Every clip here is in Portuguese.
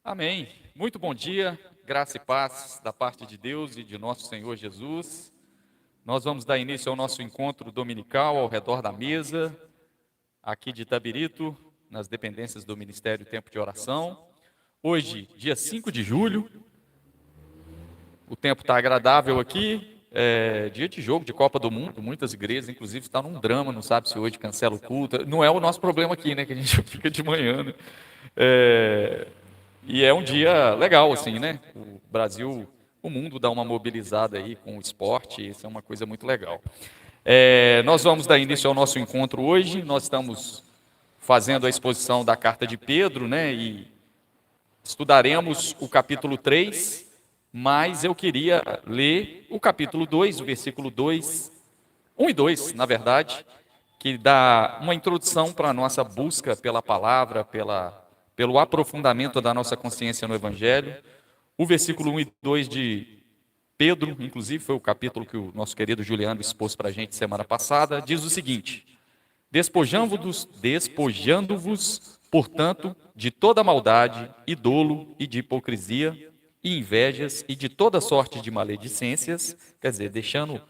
Amém. Muito bom dia, graça e paz da parte de Deus e de nosso Senhor Jesus. Nós vamos dar início ao nosso encontro dominical ao redor da mesa, aqui de Itabirito, nas dependências do Ministério Tempo de Oração. Hoje, dia 5 de julho, o tempo está agradável aqui, dia de jogo de Copa do Mundo, muitas igrejas, inclusive, estão num drama, não sabe se hoje cancela o culto. Não é o nosso problema aqui, né, que a gente fica de manhã, né? E é um dia legal, assim, né? O Brasil, o mundo dá uma mobilizada aí com o esporte, isso é uma coisa muito legal. Nós vamos dar início ao nosso encontro hoje, nós estamos fazendo a exposição da carta de Pedro, né? E estudaremos o capítulo 3, mas eu queria ler o capítulo 2, o versículo 2, 1 e 2, na verdade, que dá uma introdução para a nossa busca pela palavra, pelo aprofundamento da nossa consciência no Evangelho. O versículo 1 e 2 de Pedro, inclusive, foi o capítulo que o nosso querido Juliano expôs para a gente semana passada, diz o seguinte: despojando-vos, portanto, de toda maldade, e dolo, e de hipocrisia, e invejas, e de toda sorte de maledicências, quer dizer, deixando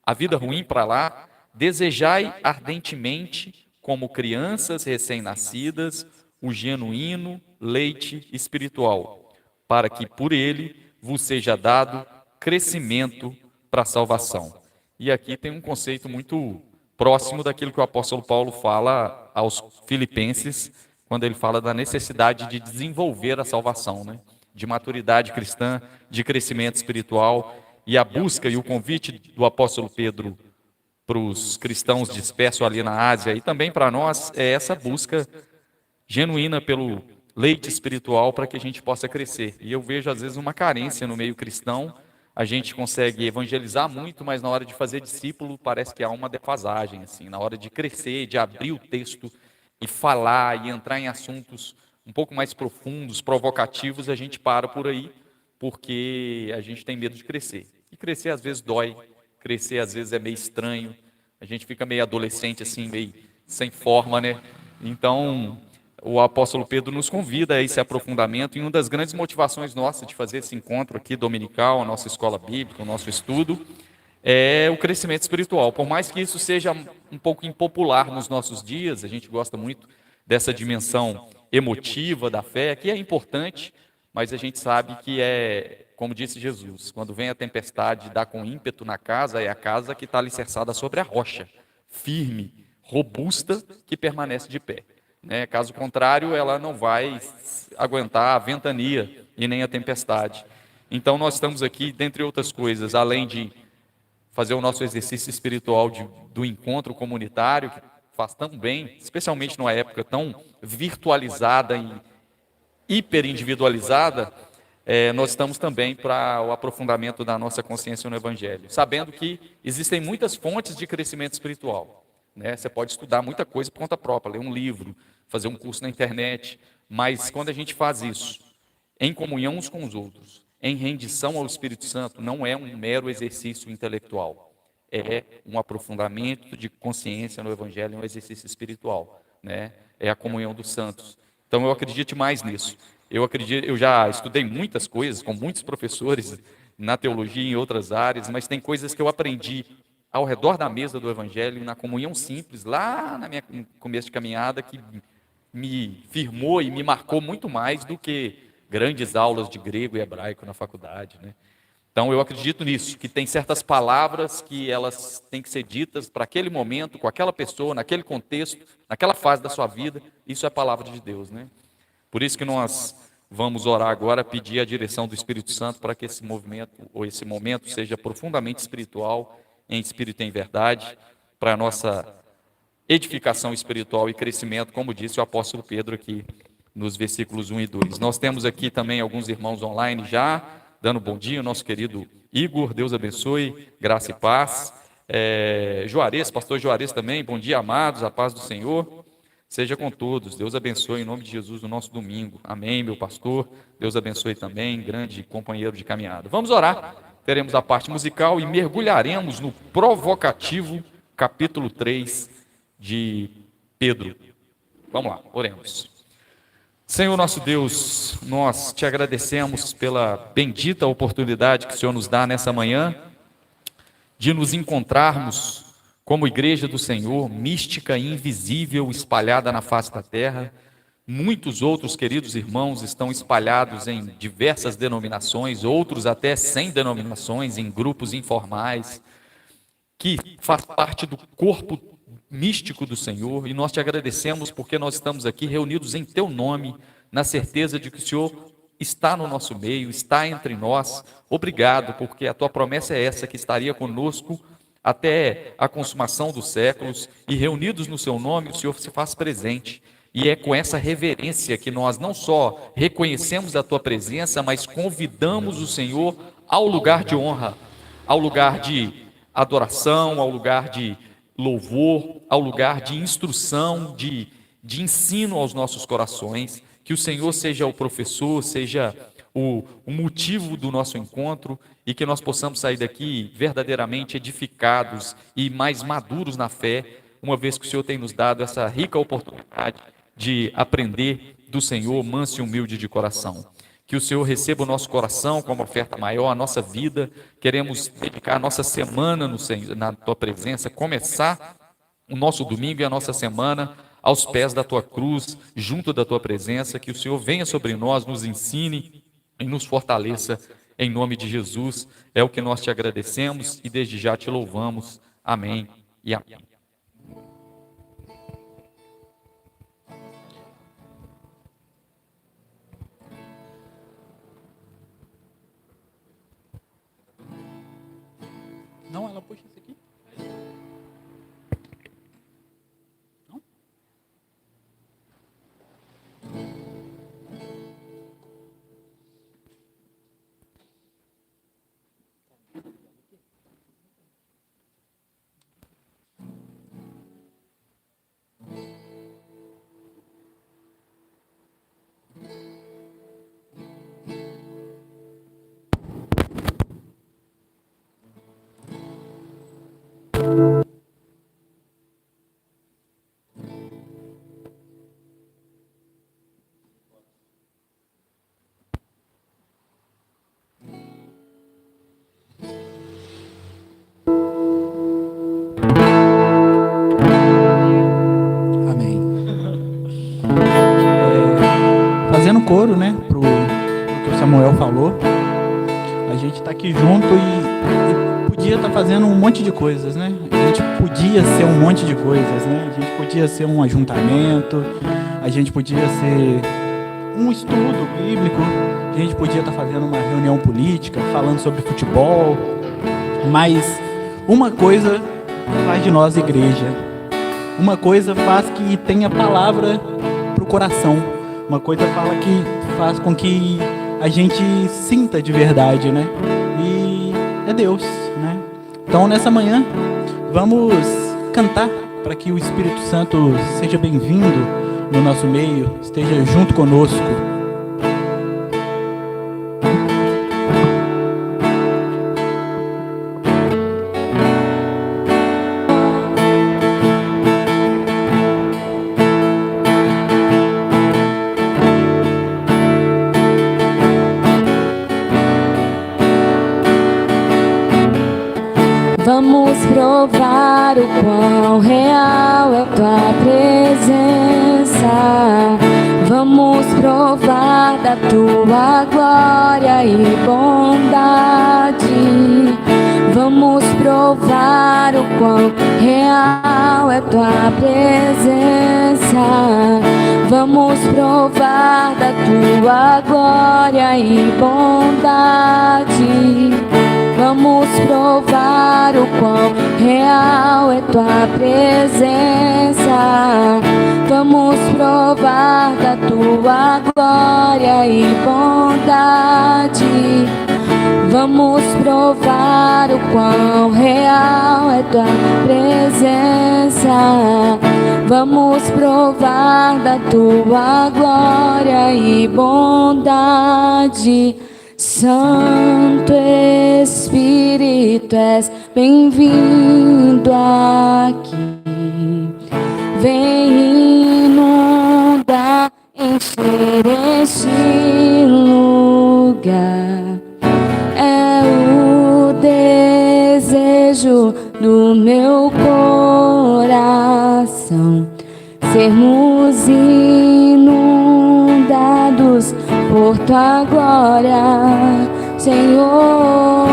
a vida ruim para lá, desejai ardentemente, como crianças recém-nascidas, o genuíno leite espiritual, para que por ele vos seja dado crescimento para a salvação. E aqui tem um conceito muito próximo daquilo que o apóstolo Paulo fala aos filipenses, quando ele fala da necessidade de desenvolver a salvação, né? De maturidade cristã, de crescimento espiritual, e a busca e o convite do apóstolo Pedro para os cristãos dispersos ali na Ásia e também para nós é essa busca genuína pelo leite espiritual para que a gente possa crescer. E eu vejo às vezes uma carência no meio cristão. A gente consegue evangelizar muito, mas na hora de fazer discípulo parece que há uma defasagem, assim, na hora de crescer, de abrir o texto e falar e entrar em assuntos um pouco mais profundos, provocativos, a gente para por aí, porque a gente tem medo de crescer. E crescer às vezes dói, crescer às vezes é meio estranho, a gente fica meio adolescente assim, meio sem forma, né? Então, o apóstolo Pedro nos convida a esse aprofundamento, e uma das grandes motivações nossas de fazer esse encontro aqui dominical, a nossa escola bíblica, o nosso estudo, é o crescimento espiritual. Por mais que isso seja um pouco impopular nos nossos dias, a gente gosta muito dessa dimensão emotiva da fé, que é importante, mas a gente sabe que é, como disse Jesus, quando vem a tempestade, dá com ímpeto na casa, é a casa que está alicerçada sobre a rocha, firme, robusta, que permanece de pé. Né? Caso contrário, ela não vai aguentar a ventania e nem a tempestade. Então, nós estamos aqui, dentre outras coisas, além de fazer o nosso exercício espiritual do encontro comunitário, que faz tão bem, especialmente numa época tão virtualizada e hiperindividualizada, nós estamos também para o aprofundamento da nossa consciência no Evangelho, sabendo que existem muitas fontes de crescimento espiritual. Né? Você pode estudar muita coisa por conta própria, ler um livro, fazer um curso na internet, mas quando a gente faz isso em comunhão uns com os outros, em rendição ao Espírito Santo, não é um mero exercício intelectual, é um aprofundamento de consciência no Evangelho, um exercício espiritual, né? É a comunhão dos santos. Então eu acredito mais nisso. Eu já estudei muitas coisas com muitos professores na teologia e em outras áreas, mas tem coisas que eu aprendi ao redor da mesa do Evangelho, na comunhão simples, lá no começo de caminhada, que me firmou e me marcou muito mais do que grandes aulas de grego e hebraico na faculdade, né? Então eu acredito nisso, que tem certas palavras que elas têm que ser ditas para aquele momento, com aquela pessoa, naquele contexto, naquela fase da sua vida. Isso é a palavra de Deus, né? Por isso que nós vamos orar agora, pedir a direção do Espírito Santo para que esse movimento ou esse momento seja profundamente espiritual, em espírito e em verdade, para a nossa edificação espiritual e crescimento, como disse o apóstolo Pedro aqui nos versículos 1 e 2. Nós temos aqui também alguns irmãos online já, dando bom dia, o nosso querido Igor, Deus abençoe, graça e paz. Juarez, pastor Juarez também, bom dia, amados, a paz do Senhor seja com todos. Deus abençoe em nome de Jesus no nosso domingo. Amém, meu pastor. Deus abençoe também, grande companheiro de caminhada. Vamos orar. Teremos a parte musical e mergulharemos no provocativo capítulo 3 de Pedro. Vamos lá, oremos. Senhor nosso Deus, nós te agradecemos pela bendita oportunidade que o Senhor nos dá nessa manhã de nos encontrarmos como igreja do Senhor, mística e invisível, espalhada na face da terra. Muitos outros queridos irmãos estão espalhados em diversas denominações, outros até sem denominações, em grupos informais, que faz parte do corpo místico do Senhor, e nós te agradecemos porque nós estamos aqui reunidos em teu nome, na certeza de que o Senhor está no nosso meio, está entre nós. Obrigado, porque a tua promessa é essa, que estaria conosco até a consumação dos séculos, e reunidos no seu nome, o Senhor se faz presente. E é com essa reverência que nós não só reconhecemos a tua presença, mas convidamos o Senhor ao lugar de honra, ao lugar de adoração, ao lugar de louvor, ao lugar de instrução, de ensino aos nossos corações. Que o Senhor seja o professor, seja o motivo do nosso encontro, e que nós possamos sair daqui verdadeiramente edificados e mais maduros na fé, uma vez que o Senhor tem nos dado essa rica oportunidade de aprender do Senhor, manso e humilde de coração. Que o Senhor receba o nosso coração como oferta maior, a nossa vida. Queremos dedicar a nossa semana no Senhor, na tua presença, começar o nosso domingo e a nossa semana aos pés da tua cruz, junto da tua presença. Que o Senhor venha sobre nós, nos ensine e nos fortaleça, em nome de Jesus. É o que nós te agradecemos e desde já te louvamos. Amém e amém. Não, ela puxa isso aqui. Não? Fazendo coro, né, pro que o Samuel falou, a gente está aqui junto e podia estar fazendo um monte de coisas, né? A gente podia ser um monte de coisas, né? A gente podia ser um ajuntamento, a gente podia ser um estudo bíblico, a gente podia estar fazendo uma reunião política, falando sobre futebol, mas uma coisa faz de nós igreja, uma coisa faz que tenha palavra para o coração, uma coisa faz com que a gente sinta de verdade, né? E é Deus, né? Então, nessa manhã, vamos cantar para que o Espírito Santo seja bem-vindo no nosso meio, esteja junto conosco. Vamos provar o quão real é tua presença. Vamos provar da tua glória e bondade. Vamos provar o quão real é tua presença. Vamos provar da tua glória e bondade. Vamos provar o quão real é tua presença. Vamos provar da tua glória e bondade. Vamos provar o quão real é tua presença. Vamos provar da tua glória e bondade. Santo Espírito, és bem-vindo aqui. Vem inundar, encher este lugar. É o desejo do meu coração, sermos inundados por tua glória, Senhor.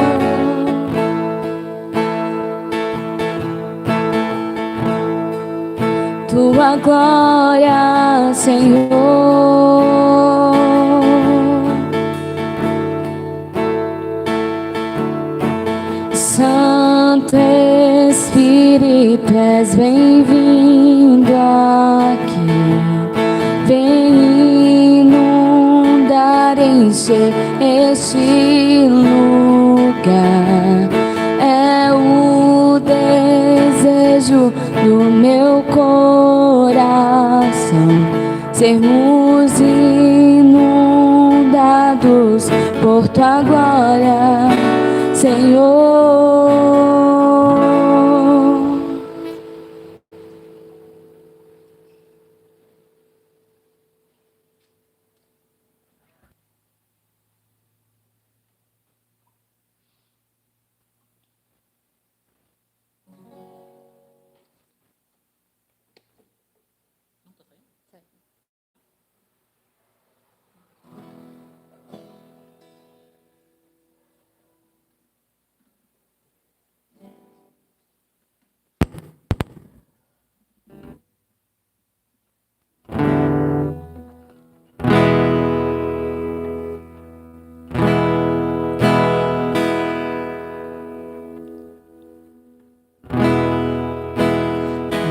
Tua glória, Senhor. Santo Espírito, és bem-vindo aqui. Vem inundar, encher este lugar. É o desejo do meu coração, sermos inundados por tua glória, Senhor.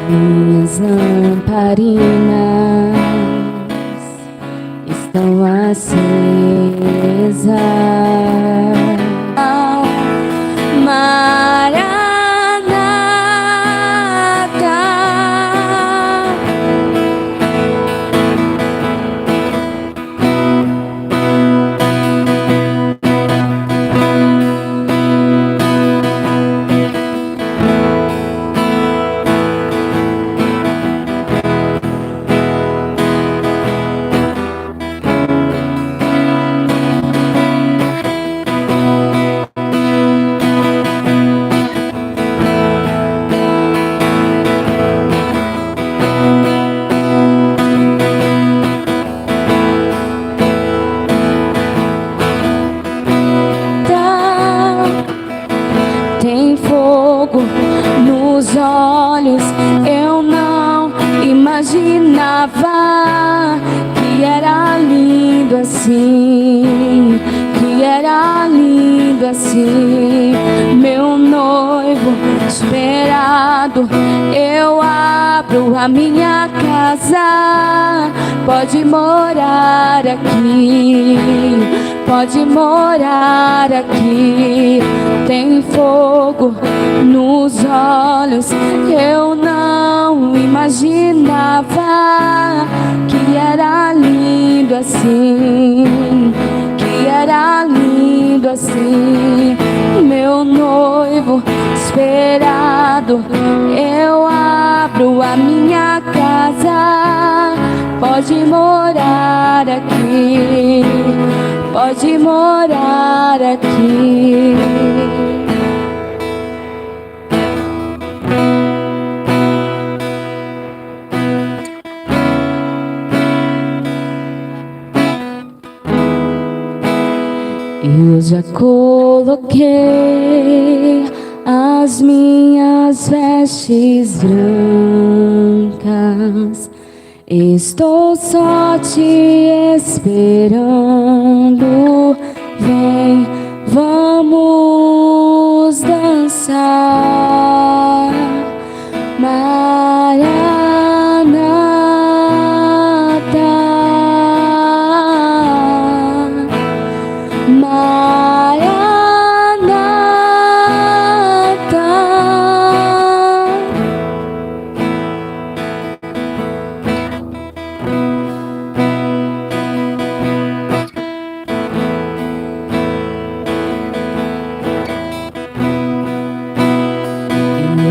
Minhas lamparinas estão acesas. Maranata, tem fogo nos olhos. Eu não imaginava que era lindo assim, que era lindo assim. Meu noivo esperado, eu abro a minha casa. Pode morar aqui, pode morar aqui. Tem fogo nos olhos. Eu não imaginava que era lindo assim, que era lindo assim. Meu noivo esperado, eu abro a minha casa. Pode morar aqui, pode morar aqui. Eu já coloquei as minhas vestes brancas. Estou só te esperando. Vem, vamos dançar.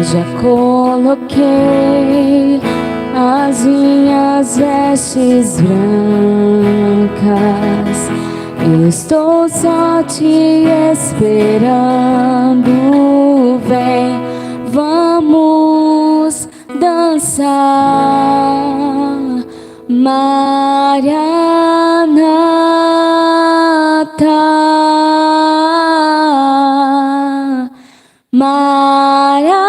Já coloquei as minhas tuas vestes brancas. Estou só te esperando. Vem, vamos dançar. Maranata, Maranata.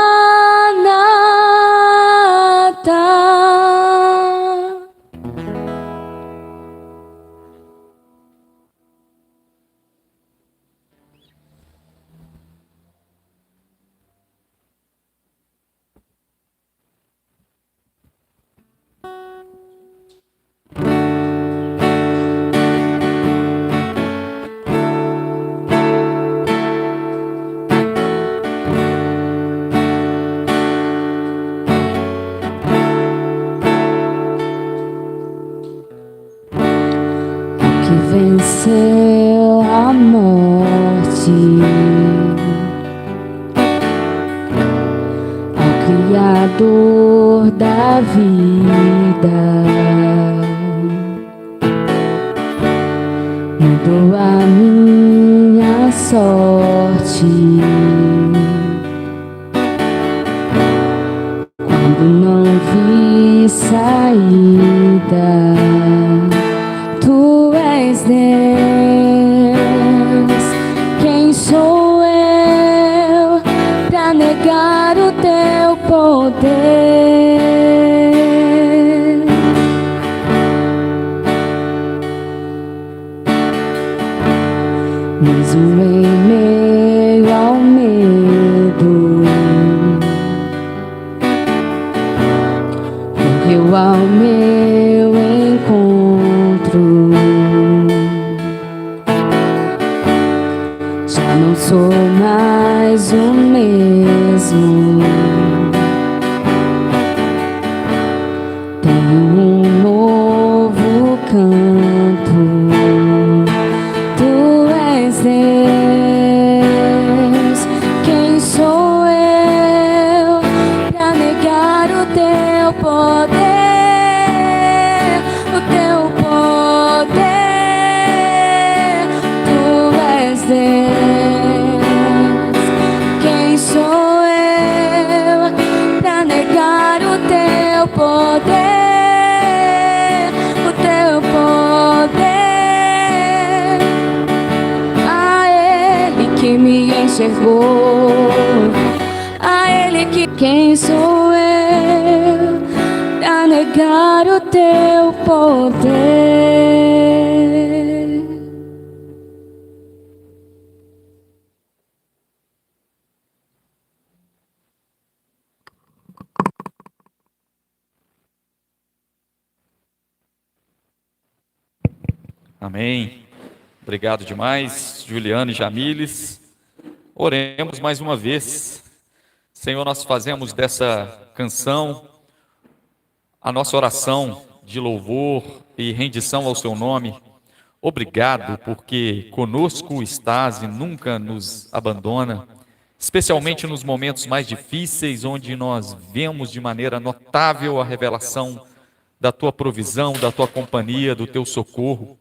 Que venceu a morte, ao Criador da vida, mudou a minha sorte. Quando não vi saída, Tu és Deus. Quem sou eu pra negar o teu poder? Mesmo em meio ao medo, correu ao meu encontro. Já não sou mais o mesmo. Tenho um novo canto. Tu és Deus. Quem sou eu pra negar o teu poder? O teu poder. Tu és Deus. Quem sou eu pra negar o teu poder? O teu poder. A Ele que me enxergou, a Ele que... Quem sou eu pra negar o teu poder? Amém. Obrigado demais, Juliano e Jamiles. Oremos mais uma vez. Senhor, nós fazemos dessa canção a nossa oração de louvor e rendição ao seu nome. Obrigado, porque conosco estás e nunca nos abandona, especialmente nos momentos mais difíceis, onde nós vemos de maneira notável a revelação da tua provisão, da tua companhia, do teu socorro.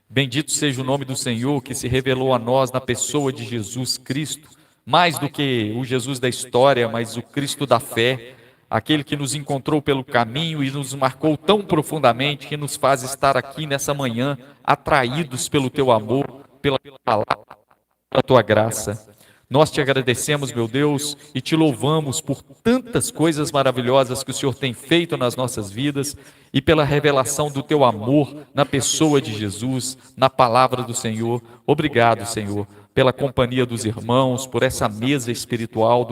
Bendito seja o nome do Senhor, que se revelou a nós na pessoa de Jesus Cristo, mais do que o Jesus da história, mas o Cristo da fé, aquele que nos encontrou pelo caminho e nos marcou tão profundamente, que nos faz estar aqui nessa manhã, atraídos pelo teu amor, pela palavra, pela tua graça. Nós te agradecemos, meu Deus, e te louvamos por tantas coisas maravilhosas que o Senhor tem feito nas nossas vidas e pela revelação do teu amor na pessoa de Jesus, na palavra do Senhor. Obrigado, Senhor, pela companhia dos irmãos, por essa mesa espiritual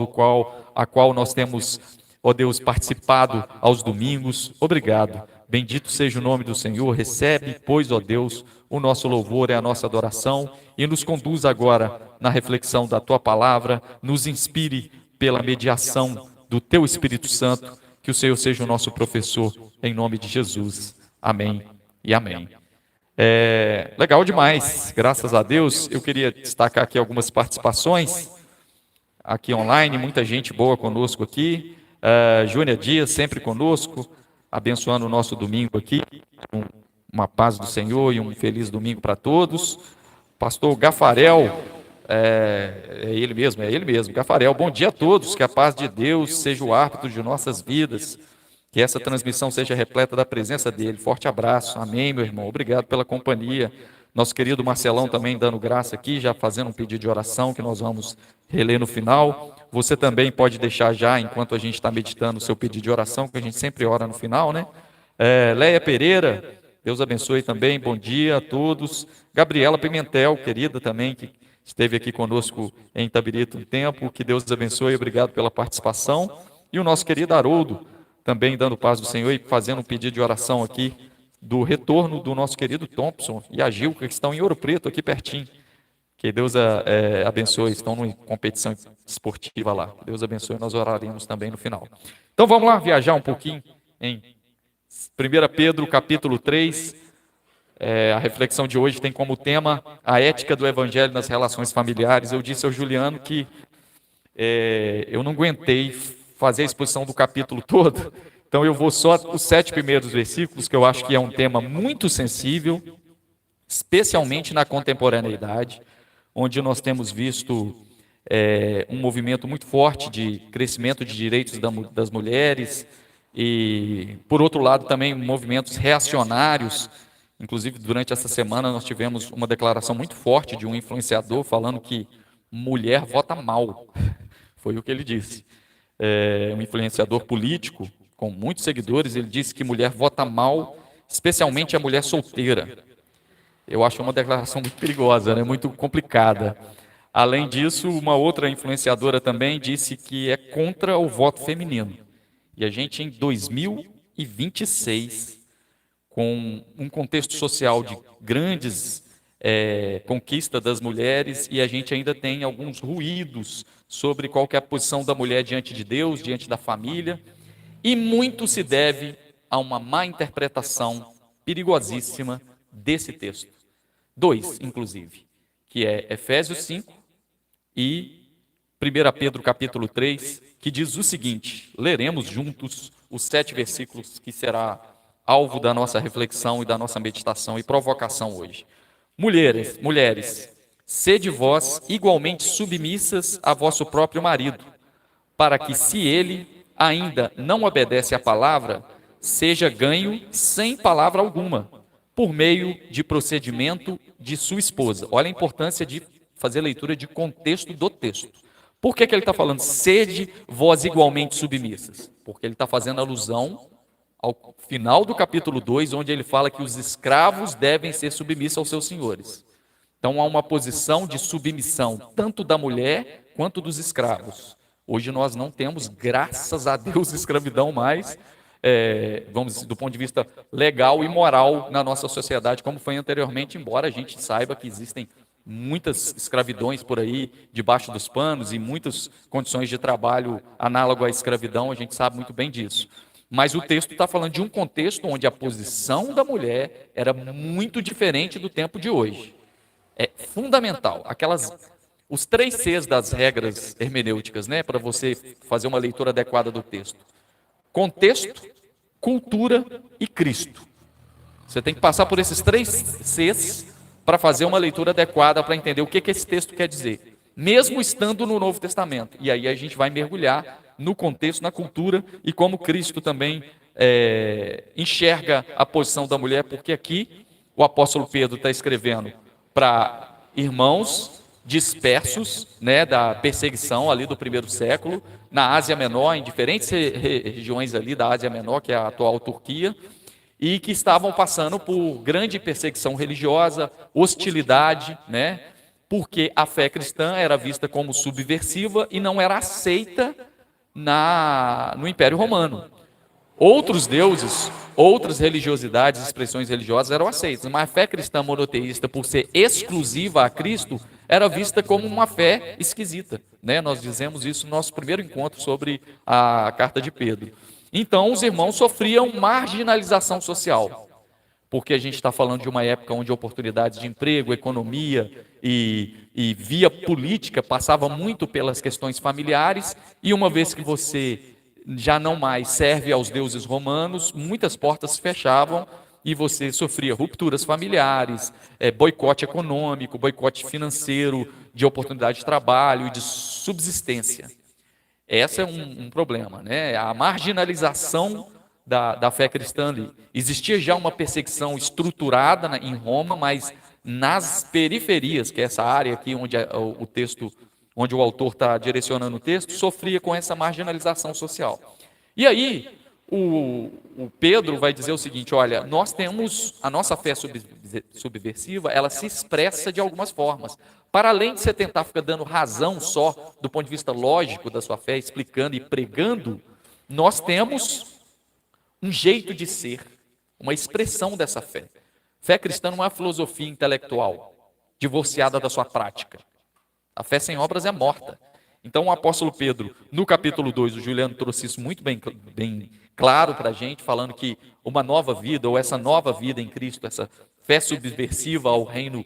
a qual nós temos, ó Deus, participado aos domingos. Obrigado. Bendito seja o nome do Senhor. Recebe, pois, ó Deus, o nosso louvor e a nossa adoração e nos conduz agora na reflexão da tua palavra, nos inspire pela mediação do teu Espírito Santo, que o Senhor seja o nosso professor, em nome de Jesus. Amém e amém. Legal demais, graças a Deus. Eu queria destacar aqui algumas participações, aqui online, muita gente boa conosco aqui. Júnia Dias, sempre conosco. abençoando o nosso domingo aqui. Uma paz do Senhor e um feliz domingo para todos. Pastor Gafarel, é ele mesmo, Gafarel. Bom dia a todos, que a paz de Deus seja o árbitro de nossas vidas, que essa transmissão seja repleta da presença dele. Forte abraço, amém, meu irmão, obrigado pela companhia. Nosso querido Marcelão também dando graça aqui, já fazendo um pedido de oração que nós vamos reler no final. Você também pode deixar já, enquanto a gente está meditando, o seu pedido de oração, que a gente sempre ora no final, né? Leia Pereira, Deus abençoe também, bom dia a todos. Gabriela Pimentel, querida também, que esteve aqui conosco em Itabirito um tempo, que Deus abençoe, obrigado pela participação. E o nosso querido Haroldo, também dando paz do Senhor e fazendo um pedido de oração aqui, do retorno do nosso querido Thompson e a Gilca, que estão em Ouro Preto, aqui pertinho. Que Deus abençoe, estão numa competição esportiva lá. Que Deus abençoe, nós oraremos também no final. Então vamos lá viajar um pouquinho em 1 Pedro, capítulo 3, a reflexão de hoje tem como tema a ética do evangelho nas relações familiares. Eu disse ao Juliano que eu não aguentei fazer a exposição do capítulo todo, então eu vou só os 7 primeiros versículos, que eu acho que é um tema muito sensível, especialmente na contemporaneidade, onde nós temos visto um movimento muito forte de crescimento de direitos das mulheres, e, por outro lado, também movimentos reacionários. Inclusive, durante essa semana, nós tivemos uma declaração muito forte de um influenciador falando que mulher vota mal. Foi o que ele disse. Um influenciador político, com muitos seguidores, ele disse que mulher vota mal, especialmente a mulher solteira. Eu acho uma declaração muito perigosa, né? Muito complicada. Além disso, uma outra influenciadora também disse que é contra o voto feminino. E a gente, em 2026, com um contexto social de grandes conquista das mulheres, e a gente ainda tem alguns ruídos sobre qual que é a posição da mulher diante de Deus, diante da família, e muito se deve a uma má interpretação perigosíssima desse texto. 2, inclusive, que é Efésios 5 e 1 Pedro capítulo 3, que diz o seguinte, leremos juntos os 7 versículos que será alvo da nossa reflexão e da nossa meditação e provocação hoje. Mulheres, sede vós igualmente submissas a vosso próprio marido, para que, se ele ainda não obedece à palavra, seja ganho sem palavra alguma, por meio de procedimento de sua esposa. Olha a importância de fazer leitura de contexto do texto. Por que ele está falando, sede vós igualmente submissas? Porque ele está fazendo alusão ao final do capítulo 2, onde ele fala que os escravos devem ser submissos aos seus senhores. Então há uma posição de submissão, tanto da mulher quanto dos escravos. Hoje nós não temos, graças a Deus, escravidão mais, vamos dizer, do ponto de vista legal e moral na nossa sociedade, como foi anteriormente, embora a gente saiba que existem muitas escravidões por aí, debaixo dos panos, e muitas condições de trabalho análogo à escravidão, a gente sabe muito bem disso. Mas o texto está falando de um contexto onde a posição da mulher era muito diferente do tempo de hoje. É fundamental. Os 3 Cs das regras hermenêuticas, né, para você fazer uma leitura adequada do texto. Contexto, cultura e Cristo. Você tem que passar por esses 3 Cs para fazer uma leitura adequada, para entender o que esse texto quer dizer, mesmo estando no Novo Testamento. E aí a gente vai mergulhar no contexto, na cultura, e como Cristo também enxerga a posição da mulher, porque aqui o apóstolo Pedro está escrevendo para irmãos dispersos, né, da perseguição ali do primeiro século, na Ásia Menor, em diferentes regiões ali da Ásia Menor, que é a atual Turquia, e que estavam passando por grande perseguição religiosa, hostilidade, né, porque a fé cristã era vista como subversiva e não era aceita no Império Romano. Outros deuses, outras religiosidades, expressões religiosas eram aceitas, mas a fé cristã monoteísta, por ser exclusiva a Cristo, era vista como uma fé esquisita, né? Nós dizemos isso no nosso primeiro encontro sobre a carta de Pedro. Então, os irmãos sofriam marginalização social, porque a gente está falando de uma época onde oportunidades de emprego, economia e via política passava muito pelas questões familiares, e uma vez que você já não mais serve aos deuses romanos, muitas portas se fechavam e você sofria rupturas familiares, boicote econômico, boicote financeiro, de oportunidade de trabalho e de subsistência. Esse é um problema, né? A marginalização da fé cristã ali. Existia já uma perseguição estruturada em Roma, mas nas periferias, que é essa área aqui onde o texto, onde o autor está direcionando o texto, sofria com essa marginalização social. E aí, o Pedro vai dizer o seguinte: olha, nós temos a nossa fé subversiva, ela se expressa de algumas formas. Para além de você tentar ficar dando razão só do ponto de vista lógico da sua fé, explicando e pregando, nós temos um jeito de ser, uma expressão dessa fé. Fé cristã não é uma filosofia intelectual, divorciada da sua prática. A fé sem obras é morta. Então o apóstolo Pedro, no capítulo 2, o Juliano trouxe isso muito bem claro para a gente, falando que uma nova vida, ou essa nova vida em Cristo, essa fé subversiva ao reino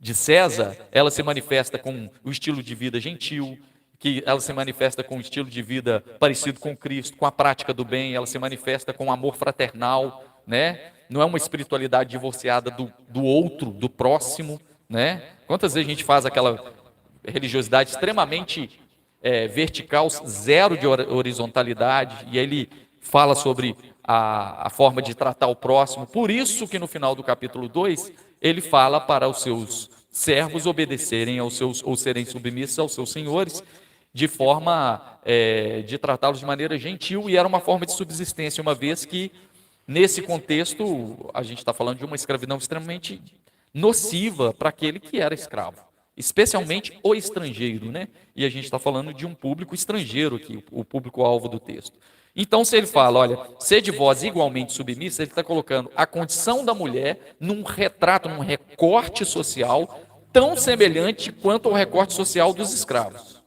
de César, ela se manifesta com o estilo de vida gentil, que ela se manifesta com o estilo de vida parecido com Cristo, com a prática do bem, ela se manifesta com o amor fraternal, né? Não é uma espiritualidade divorciada do outro, do próximo, né? Quantas vezes a gente faz aquela religiosidade extremamente vertical, zero de horizontalidade, e ele fala sobre a forma de tratar o próximo. Por isso que no final do capítulo 2, ele fala para os seus servos obedecerem aos seus, ou serem submissos aos seus senhores, de forma de tratá-los de maneira gentil, e era uma forma de subsistência, uma vez que, nesse contexto, a gente está falando de uma escravidão extremamente nociva para aquele que era escravo, especialmente o estrangeiro, né? E a gente está falando de um público estrangeiro aqui, o público-alvo do texto. Então, se ele fala, olha, sede vós igualmente submissa, ele está colocando a condição da mulher num retrato, num recorte social tão semelhante quanto ao recorte social dos escravos.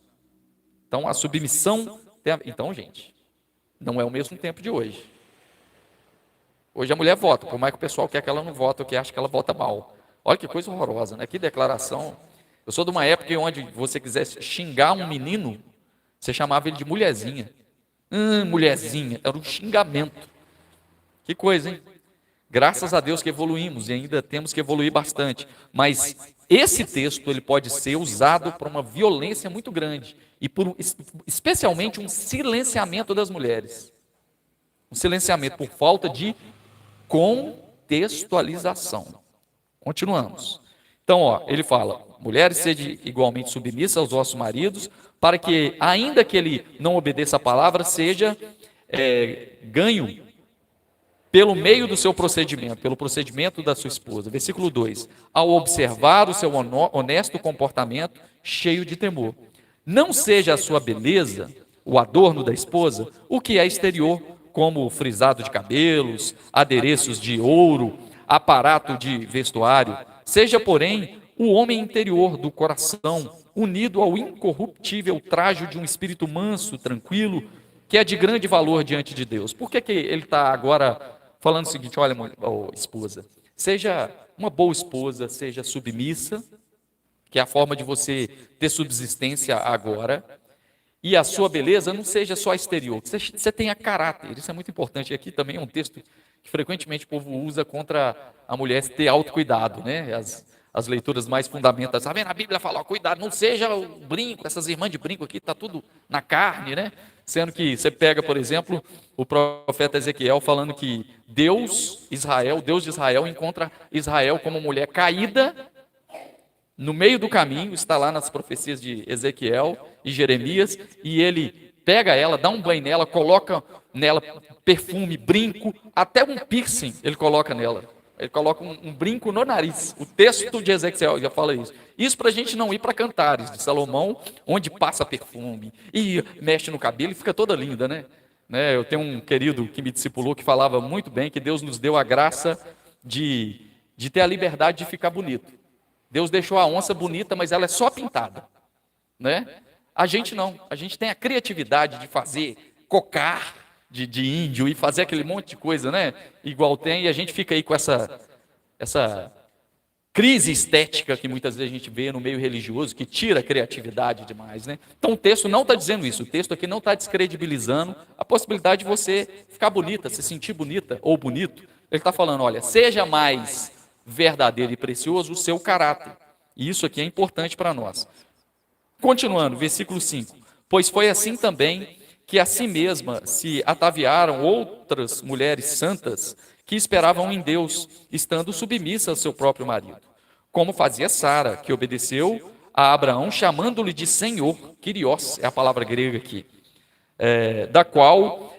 Então, a submissão... Então, gente, não é o mesmo tempo de hoje. Hoje a mulher vota, por mais que o pessoal quer que ela não vote, ou que acha que ela vota mal. Olha que coisa horrorosa, né? Que declaração. Eu sou de uma época onde você quisesse xingar um menino, você chamava ele de mulherzinha. Mulherzinha, era um xingamento. Que coisa, hein? Graças a Deus que evoluímos e ainda temos que evoluir bastante. Mas esse texto ele pode ser usado para uma violência muito grande e por especialmente um silenciamento das mulheres. Um silenciamento por falta de contextualização. Continuamos. Então, ele fala: mulheres, sede igualmente submissas aos vossos maridos, para que, ainda que ele não obedeça a palavra, seja ganho pelo meio do seu procedimento, pelo procedimento da sua esposa. Versículo 2: ao observar o seu honesto comportamento, cheio de temor. Não seja a sua beleza, o adorno da esposa, o que é exterior, como frisado de cabelos, adereços de ouro, aparato de vestuário. Seja, porém, o homem interior do coração, unido ao incorruptível trajo de um espírito manso, tranquilo, que é de grande valor diante de Deus. Por que ele está agora falando o seguinte: olha, esposa, seja uma boa esposa, seja submissa, que é a forma de você ter subsistência agora, e a sua beleza não seja só exterior, que você tenha caráter. Isso é muito importante. E aqui também é um texto que frequentemente o povo usa contra a mulher ter autocuidado, né? As leituras mais fundamentais. Sabe, na Bíblia fala: cuidado, não seja o brinco, essas irmãs de brinco aqui, está tudo na carne, né? Sendo que você pega, por exemplo, o profeta Ezequiel falando que Deus de Israel, encontra Israel como mulher caída no meio do caminho, está lá nas profecias de Ezequiel e Jeremias, e ele pega ela, dá um banho nela, coloca nela perfume, brinco, até um piercing ele coloca nela. Ele coloca um brinco no nariz. O texto de Ezequiel já fala isso. Isso para a gente não ir para Cantares de Salomão, onde passa perfume e mexe no cabelo e fica toda linda, né? Eu tenho um querido que me discipulou que falava muito bem que Deus nos deu a graça de ter a liberdade de ficar bonito. Deus deixou a onça bonita, mas ela é só pintada, né? A gente não. A gente tem a criatividade de fazer cocar de índio e fazer aquele monte de coisa, né? Igual tem, e a gente fica aí com essa crise estética que muitas vezes a gente vê no meio religioso, que tira a criatividade demais, né? Então o texto não está dizendo isso, o texto aqui não está descredibilizando a possibilidade de você ficar bonita, se sentir bonita ou bonito. Ele está falando, olha, seja mais verdadeiro e precioso o seu caráter. E isso aqui é importante para nós. Continuando, versículo 5. Pois foi assim também que a si mesma se ataviaram outras mulheres santas que esperavam em Deus, estando submissas ao seu próprio marido. Como fazia Sara, que obedeceu a Abraão, chamando-lhe de Senhor, Kyrios, é a palavra grega aqui, da qual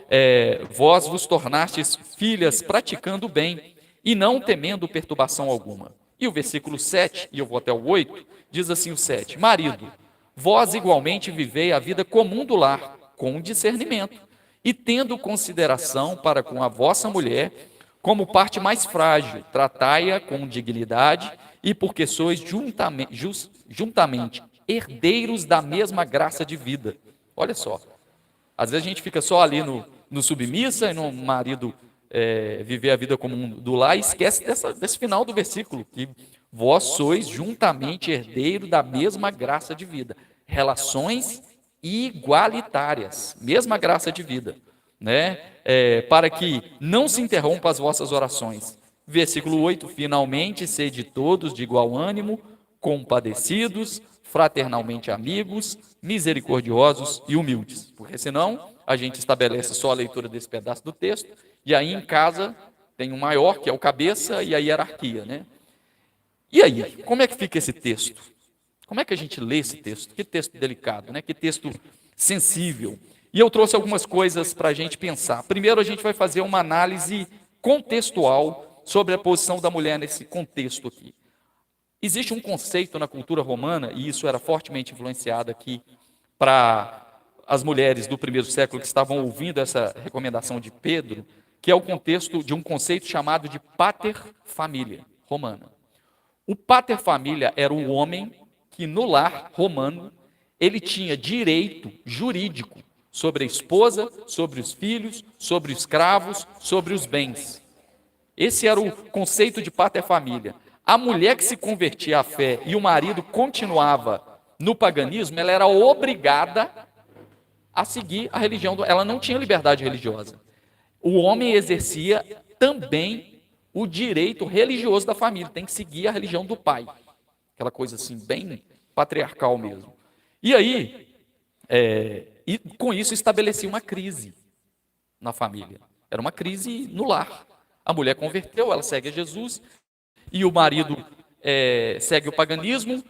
vós vos tornastes filhas praticando o bem e não temendo perturbação alguma. E o versículo 7, e eu vou até o 8, diz assim o 7, marido, vós igualmente vivei a vida comum do lar, com discernimento, e tendo consideração para com a vossa mulher, como parte mais frágil, tratai-a com dignidade, e porque sois juntamente herdeiros da mesma graça de vida. Olha só, às vezes a gente fica só ali no submissa, e no marido viver a vida comum do lar, e esquece desse final do versículo, que vós sois juntamente herdeiros da mesma graça de vida. Relações igualitárias, mesma graça de vida, né? Para que não se interrompam as vossas orações. Versículo 8, finalmente, sede todos de igual ânimo, compadecidos, fraternalmente amigos, misericordiosos e humildes. Porque senão, a gente estabelece só a leitura desse pedaço do texto, e aí em casa tem um maior, que é o cabeça, e a hierarquia, né? E aí, como é que fica esse texto? Como é que a gente lê esse texto? Que texto delicado, né? Que texto sensível. E eu trouxe algumas coisas para a gente pensar. Primeiro, a gente vai fazer uma análise contextual sobre a posição da mulher nesse contexto aqui. Existe um conceito na cultura romana, e isso era fortemente influenciado aqui para as mulheres do primeiro século que estavam ouvindo essa recomendação de Pedro, que é o contexto de um conceito chamado de pater família romana. O pater família era o homem que no lar romano ele tinha direito jurídico sobre a esposa, sobre os filhos, sobre os escravos, sobre os bens. Esse era o conceito de pater família. A mulher que se convertia à fé e o marido continuava no paganismo, ela era obrigada a seguir a religião, ela não tinha liberdade religiosa. O homem exercia também o direito religioso da família, tem que seguir a religião do pai. Aquela coisa assim, bem patriarcal mesmo. E aí, e com isso estabelecia uma crise na família. Era uma crise no lar. A mulher converteu, ela segue a Jesus, e o marido segue o paganismo.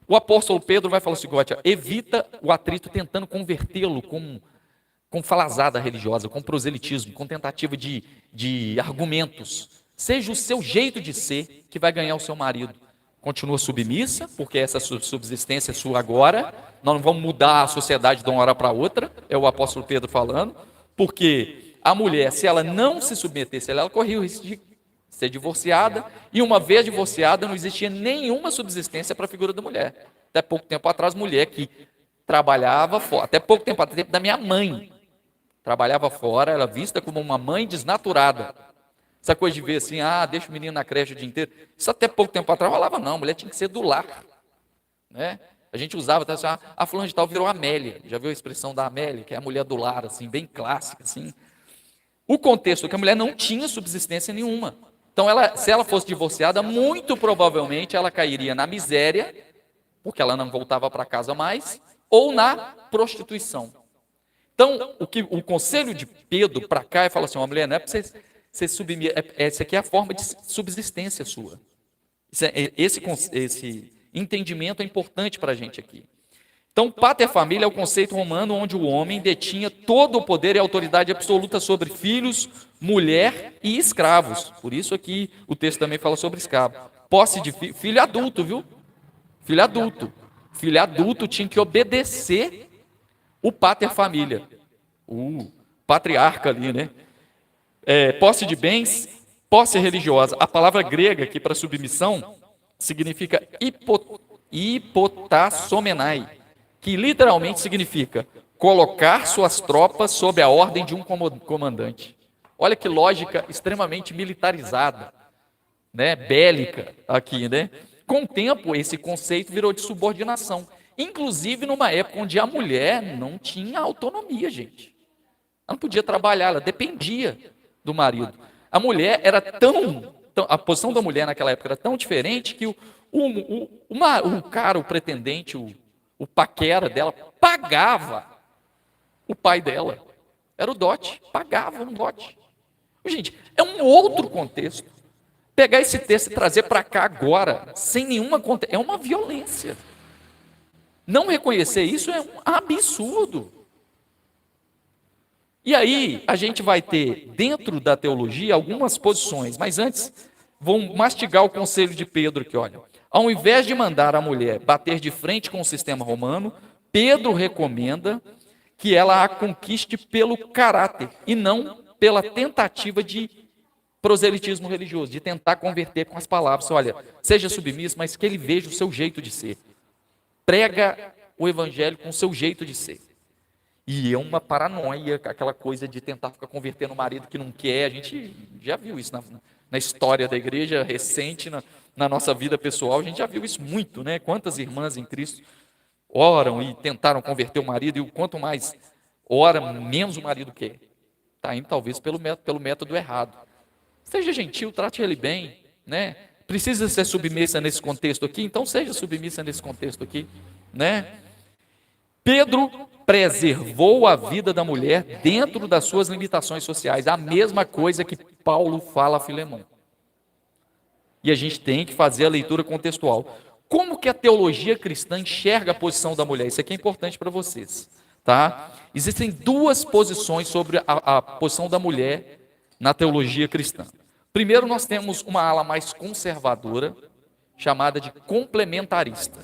O apóstolo Pedro vai falar assim, evita o atrito tentando convertê-lo com falazada religiosa, com proselitismo, com tentativa de argumentos. Seja o seu jeito de ser que vai ganhar o seu marido. Continua submissa, porque essa subsistência é sua agora. Nós não vamos mudar a sociedade de uma hora para outra, é o apóstolo Pedro falando, porque a mulher, se ela não se submetesse, ela corria o risco de ser divorciada, e uma vez divorciada, não existia nenhuma subsistência para a figura da mulher. Até pouco tempo atrás, mulher que trabalhava fora, até pouco tempo atrás, tempo da minha mãe, trabalhava fora, ela vista como uma mãe desnaturada. Essa coisa de ver assim, deixa o menino na creche o dia inteiro. Isso até pouco tempo atrás falava, não, a mulher tinha que ser do lar. Né? A gente usava, assim, a fulana de tal virou Amélia. Já viu a expressão da Amélia, que é a mulher do lar, assim, bem clássica. Assim. O contexto é que a mulher não tinha subsistência nenhuma. Então, se ela fosse divorciada, muito provavelmente ela cairia na miséria, porque ela não voltava para casa mais, ou na prostituição. Então, o conselho de Pedro para cá é falar assim, uma mulher não é para você subir, essa aqui é a forma de subsistência sua. Esse entendimento é importante para a gente aqui. Então, pater-família é o conceito romano onde o homem detinha todo o poder e autoridade absoluta sobre filhos, mulher e escravos. Por isso aqui o texto também fala sobre escravo. Posse de filho adulto, viu? Filho adulto. Filho adulto tinha que obedecer o pater-família. O patriarca ali, né? Posse de bens, posse religiosa. A palavra grega aqui para submissão significa hipotassomenai, que literalmente significa colocar suas tropas sob a ordem de um comandante. Olha que lógica extremamente militarizada, né? Bélica aqui, né? Com o tempo, esse conceito virou de subordinação. Inclusive numa época onde a mulher não tinha autonomia, gente. Ela não podia trabalhar, ela dependia do marido. A mulher era a posição da mulher naquela época era tão diferente que o cara, o pretendente, o paquera dela, pagava o pai dela. Era o dote, pagava um dote. Gente, é um outro contexto. Pegar esse texto e trazer para cá agora, sem nenhuma contexto, é uma violência. Não reconhecer isso é um absurdo. E aí, a gente vai ter, dentro da teologia, algumas posições, mas antes, vamos mastigar o conselho de Pedro aqui, olha. Ao invés de mandar a mulher bater de frente com o sistema romano, Pedro recomenda que ela a conquiste pelo caráter e não pela tentativa de proselitismo religioso, de tentar converter com as palavras. Olha, seja submisso, mas que ele veja o seu jeito de ser. Prega o evangelho com o seu jeito de ser. E é uma paranoia, aquela coisa de tentar ficar convertendo o marido que não quer. A gente já viu isso na história da igreja recente, na nossa vida pessoal. A gente já viu isso muito, né? Quantas irmãs em Cristo oram e tentaram converter o marido, e o quanto mais ora, menos o marido quer. Está indo talvez pelo método errado. Seja gentil, trate ele bem, né? Precisa ser submissa nesse contexto aqui, então seja submissa nesse contexto aqui, né? Pedro preservou a vida da mulher dentro das suas limitações sociais, a mesma coisa que Paulo fala a Filemão. E a gente tem que fazer a leitura contextual. Como que a teologia cristã enxerga a posição da mulher? Isso aqui é importante para vocês, tá? Existem duas posições sobre a posição da mulher na teologia cristã. Primeiro, nós temos uma ala mais conservadora, chamada de complementarista.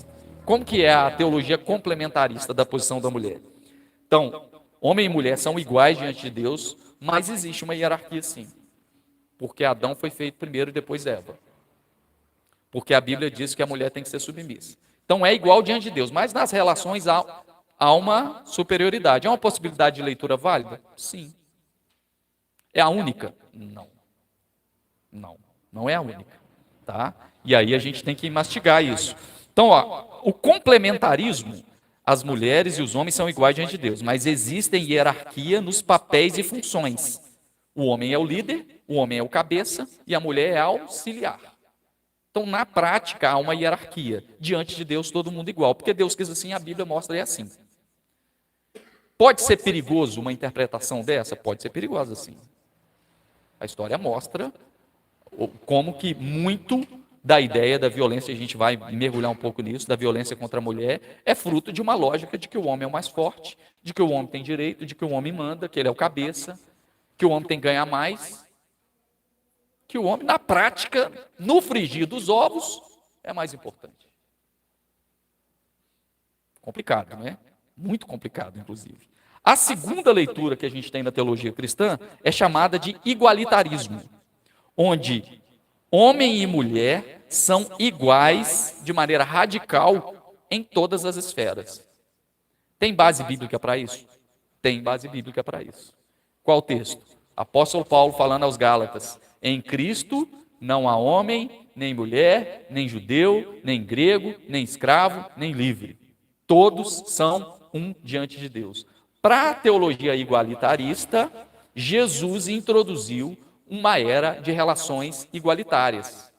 Como que é a teologia complementarista da posição da mulher? Então, homem e mulher são iguais diante de Deus, mas existe uma hierarquia sim. Porque Adão foi feito primeiro e depois Eva. Porque a Bíblia diz que a mulher tem que ser submissa. Então é igual diante de Deus, mas nas relações há uma superioridade. É uma possibilidade de leitura válida? Sim. É a única? Não. Não é a única. Tá? E aí a gente tem que mastigar isso. Então, o complementarismo, as mulheres e os homens são iguais diante de Deus, mas existem hierarquia nos papéis e funções. O homem é o líder, o homem é o cabeça e a mulher é auxiliar. Então, na prática, há uma hierarquia. Diante de Deus, todo mundo igual, porque Deus quis assim, a Bíblia mostra é assim. Pode ser perigoso uma interpretação dessa? Pode ser perigosa, sim. A história mostra como que muito da ideia da violência, a gente vai mergulhar um pouco nisso, da violência contra a mulher, é fruto de uma lógica de que o homem é o mais forte, de que o homem tem direito, de que o homem manda, que ele é o cabeça, que o homem tem que ganhar mais, que o homem, na prática, no frigir dos ovos, é mais importante. Complicado, não é? Muito complicado, inclusive. A segunda leitura que a gente tem na teologia cristã é chamada de igualitarismo, onde homem e mulher são iguais de maneira radical em todas as esferas. Tem base bíblica para isso? Tem base bíblica para isso. Qual texto? Apóstolo Paulo falando aos Gálatas: em Cristo não há homem, nem mulher, nem judeu, nem grego, nem escravo, nem livre. Todos são um diante de Deus. Para a teologia igualitarista, Jesus introduziu uma era de relações igualitárias.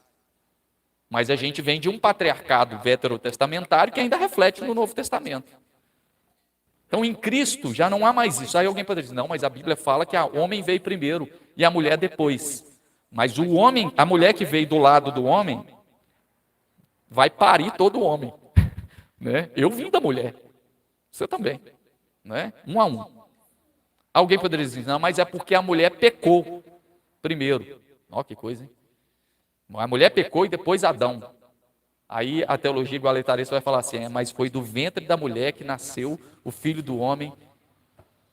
Mas a gente vem de um patriarcado veterotestamentário que ainda reflete no Novo Testamento. Então, em Cristo já não há mais isso. Aí alguém poderia dizer: não, mas a Bíblia fala que o homem veio primeiro e a mulher depois. Mas o homem, a mulher que veio do lado do homem, vai parir todo homem. Né? Eu vim da mulher. Você também. Né? Um a um. Alguém poderia dizer: não, mas é porque a mulher pecou primeiro. Ó, que coisa, hein? A mulher pecou e depois Adão. Aí a teologia igualitarista vai falar assim: mas foi do ventre da mulher que nasceu o filho do homem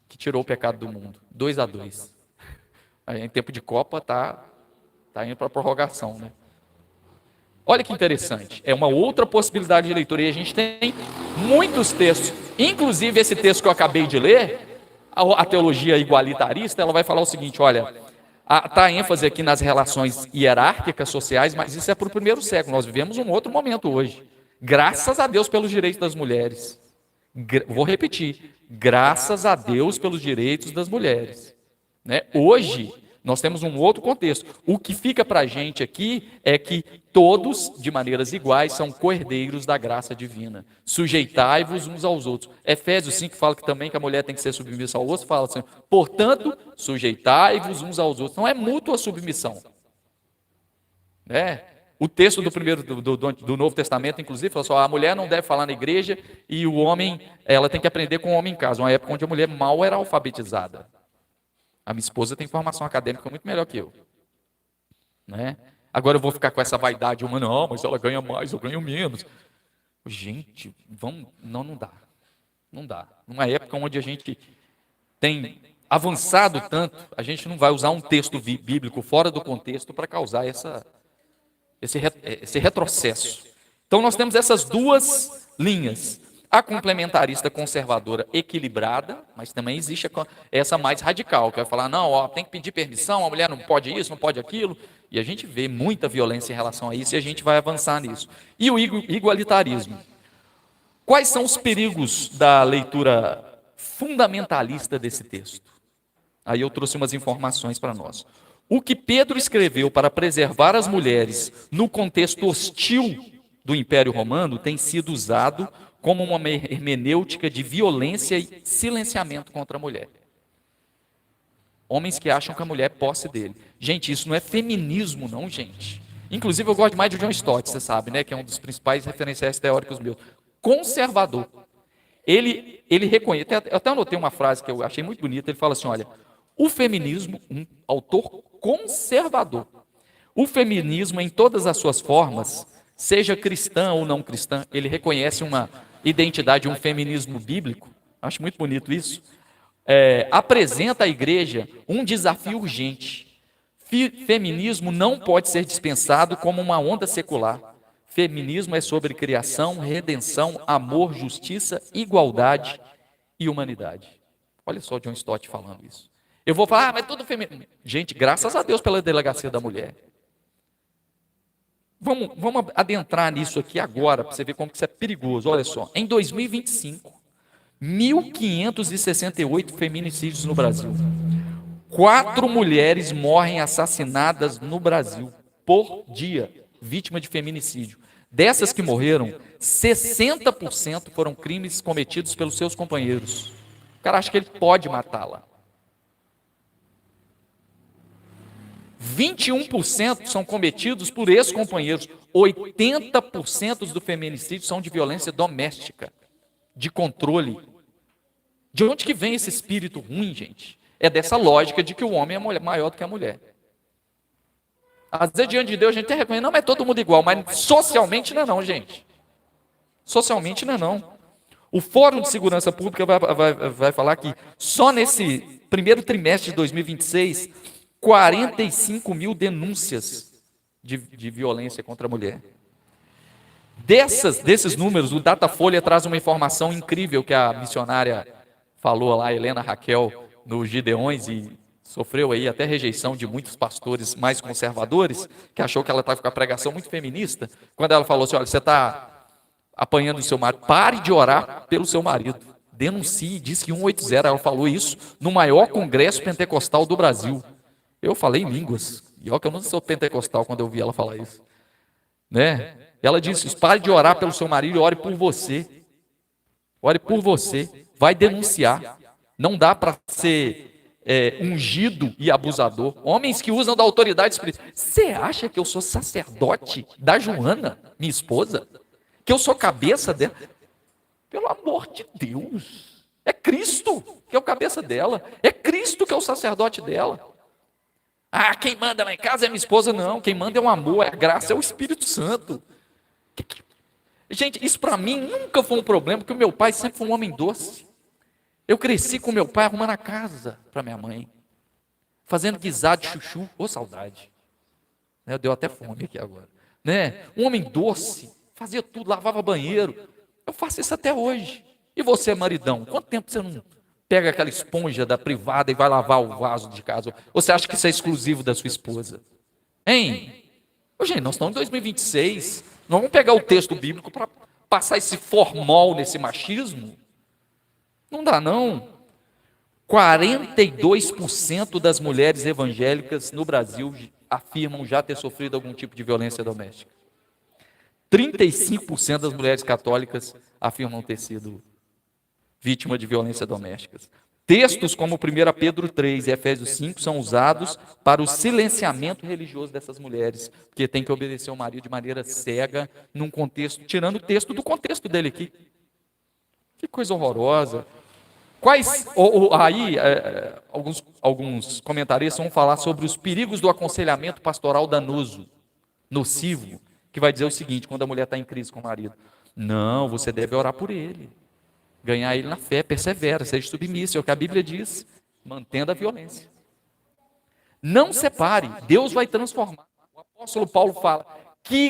que tirou o pecado do mundo. 2-2. Aí, em tempo de Copa tá indo para a prorrogação, né? Olha que interessante. É uma outra possibilidade de leitura. E a gente tem muitos textos. Inclusive esse texto que eu acabei de ler, a teologia igualitarista, ela vai falar o seguinte: olha, Está ênfase aqui nas relações hierárquicas sociais, mas isso é para o primeiro século. Nós vivemos um outro momento hoje. Graças a Deus pelos direitos das mulheres. Vou repetir. Graças a Deus pelos direitos das mulheres. Né? Hoje, nós temos um outro contexto. O que fica para a gente aqui é que todos, de maneiras iguais, são co-herdeiros da graça divina. Sujeitai-vos uns aos outros. Efésios 5 fala que também que a mulher tem que ser submissa ao outro, fala assim, portanto, sujeitai-vos uns aos outros. Não é mútua submissão. Né? O texto do Novo Testamento, inclusive, fala assim, a mulher não deve falar na igreja e o homem, ela tem que aprender com o homem em casa. Uma época onde a mulher mal era alfabetizada. A minha esposa tem formação acadêmica muito melhor que eu. Né? Agora eu vou ficar com essa vaidade humana, não, mas ela ganha mais, eu ganho menos. Gente, não dá. Não dá. Numa época onde a gente tem avançado tanto, a gente não vai usar um texto bíblico fora do contexto para causar esse retrocesso. Então nós temos essas duas linhas. A complementarista conservadora equilibrada, mas também existe essa mais radical, que vai falar, não, ó, tem que pedir permissão, a mulher não pode isso, não pode aquilo. E a gente vê muita violência em relação a isso e a gente vai avançar nisso. E o igualitarismo. Quais são os perigos da leitura fundamentalista desse texto? Aí eu trouxe umas informações para nós. O que Pedro escreveu para preservar as mulheres no contexto hostil do Império Romano tem sido usado como uma hermenêutica de violência e silenciamento contra a mulher. Homens que acham que a mulher é posse dele. Gente, isso não é feminismo não, gente. Inclusive eu gosto mais de John Stott, você sabe, né, que é um dos principais referenciais teóricos meus. Conservador. Ele reconhece, eu até anotei uma frase que eu achei muito bonita, ele fala assim, olha, o feminismo, um autor conservador, o feminismo em todas as suas formas, seja cristã ou não cristã, ele reconhece uma identidade, um feminismo bíblico, acho muito bonito isso, apresenta à igreja um desafio urgente. Feminismo não pode ser dispensado como uma onda secular. Feminismo é sobre criação, redenção, amor, justiça, igualdade e humanidade. Olha só John Stott falando isso. Eu vou falar, mas tudo feminino. Gente, graças a Deus pela delegacia da mulher. Vamos adentrar nisso aqui agora, para você ver como que isso é perigoso. Olha só, em 2025, 1.568 feminicídios no Brasil. 4 mulheres morrem assassinadas no Brasil por dia, vítima de feminicídio. Dessas que morreram, 60% foram crimes cometidos pelos seus companheiros. O cara acha que ele pode matá-la. 21% são cometidos por ex-companheiros. 80% do feminicídio são de violência doméstica, de controle. De onde que vem esse espírito ruim, gente? É dessa lógica de que o homem é maior do que a mulher. Às vezes, diante de Deus, a gente até reconhece, não, mas é todo mundo igual, mas socialmente não é não, gente. Socialmente não é não. O Fórum de Segurança Pública vai falar que só nesse primeiro trimestre de 2026, 45 mil denúncias de violência contra a mulher. Desses números, o Datafolha traz uma informação incrível que a missionária falou lá, Helena Raquel, no Gideões, e sofreu aí até rejeição de muitos pastores mais conservadores, que achou que ela estava com a pregação muito feminista, quando ela falou assim, olha, você está apanhando o seu marido, pare de orar pelo seu marido, denuncie, diz que 180, ela falou isso no maior congresso pentecostal do Brasil. Eu falei em línguas, e olha que eu não sou pentecostal quando eu vi ela falar isso. Né? Ela disse, pare de orar pelo seu marido e ore por você. Ore por você, vai denunciar. Não dá para ser ungido e abusador. Homens que usam da autoridade espiritual. Você acha que eu sou sacerdote da Joana, minha esposa? Que eu sou cabeça dela? Pelo amor de Deus. É Cristo que é o cabeça dela. É Cristo que é o sacerdote dela. Ah, quem manda lá em casa é minha esposa. Não, quem manda é o amor, é a graça, é o Espírito Santo. Gente, isso para mim nunca foi um problema, porque o meu pai sempre foi um homem doce. Eu cresci com meu pai arrumando a casa para minha mãe, fazendo guisado de chuchu, ô saudade. Deu até fome aqui agora. Né? Um homem doce, fazia tudo, lavava banheiro. Eu faço isso até hoje. E você, maridão, quanto tempo você Pega aquela esponja da privada e vai lavar o vaso de casa. Ou você acha que isso é exclusivo da sua esposa? Hein? Ô, gente, nós estamos em 2026. Nós vamos pegar o texto bíblico para passar esse formol nesse machismo? Não dá, não. 42% das mulheres evangélicas no Brasil afirmam já ter sofrido algum tipo de violência doméstica. 35% das mulheres católicas afirmam ter sido vítima de violência doméstica. Textos como 1 Pedro 3 e Efésios 5 são usados para o silenciamento religioso dessas mulheres, porque tem que obedecer ao marido de maneira cega, num contexto, tirando o texto do contexto dele aqui. Que coisa horrorosa. Alguns comentaristas vão falar sobre os perigos do aconselhamento pastoral danoso, nocivo, que vai dizer o seguinte, quando a mulher está em crise com o marido: não, você deve orar por ele, ganhar ele na fé, persevera, seja submisso, é o que a Bíblia diz, mantendo a violência. Não separe, Deus vai transformar. O apóstolo Paulo fala, que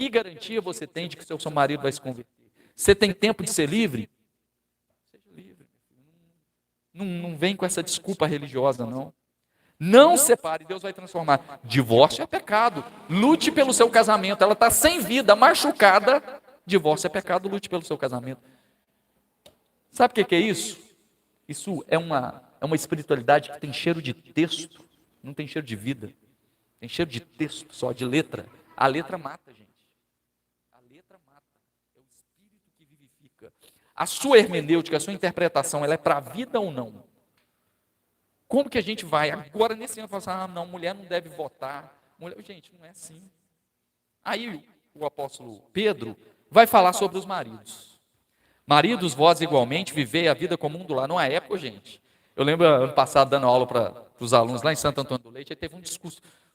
garantia você tem de que seu marido vai se converter? Você tem tempo de ser livre? Seja livre. Não vem com essa desculpa religiosa, não. Não separe, Deus vai transformar. Divórcio é pecado. Lute pelo seu casamento. Ela está sem vida, machucada. Divórcio é pecado, lute pelo seu casamento. Sabe o que é isso? Isso é uma espiritualidade que tem cheiro de texto, não tem cheiro de vida. Tem cheiro de texto só, de letra. A letra mata, gente. A letra mata. É o espírito que vivifica. A sua hermenêutica, a sua interpretação, ela é para a vida ou não? Como que a gente vai agora nesse ano falar assim, não, mulher não deve votar. Gente, não é assim. Aí o apóstolo Pedro vai falar sobre os maridos. Maridos, vós igualmente, vivei a vida comum do lar. Numa época, gente, eu lembro ano passado dando aula para os alunos lá em Santo Antônio do Leite, aí teve uma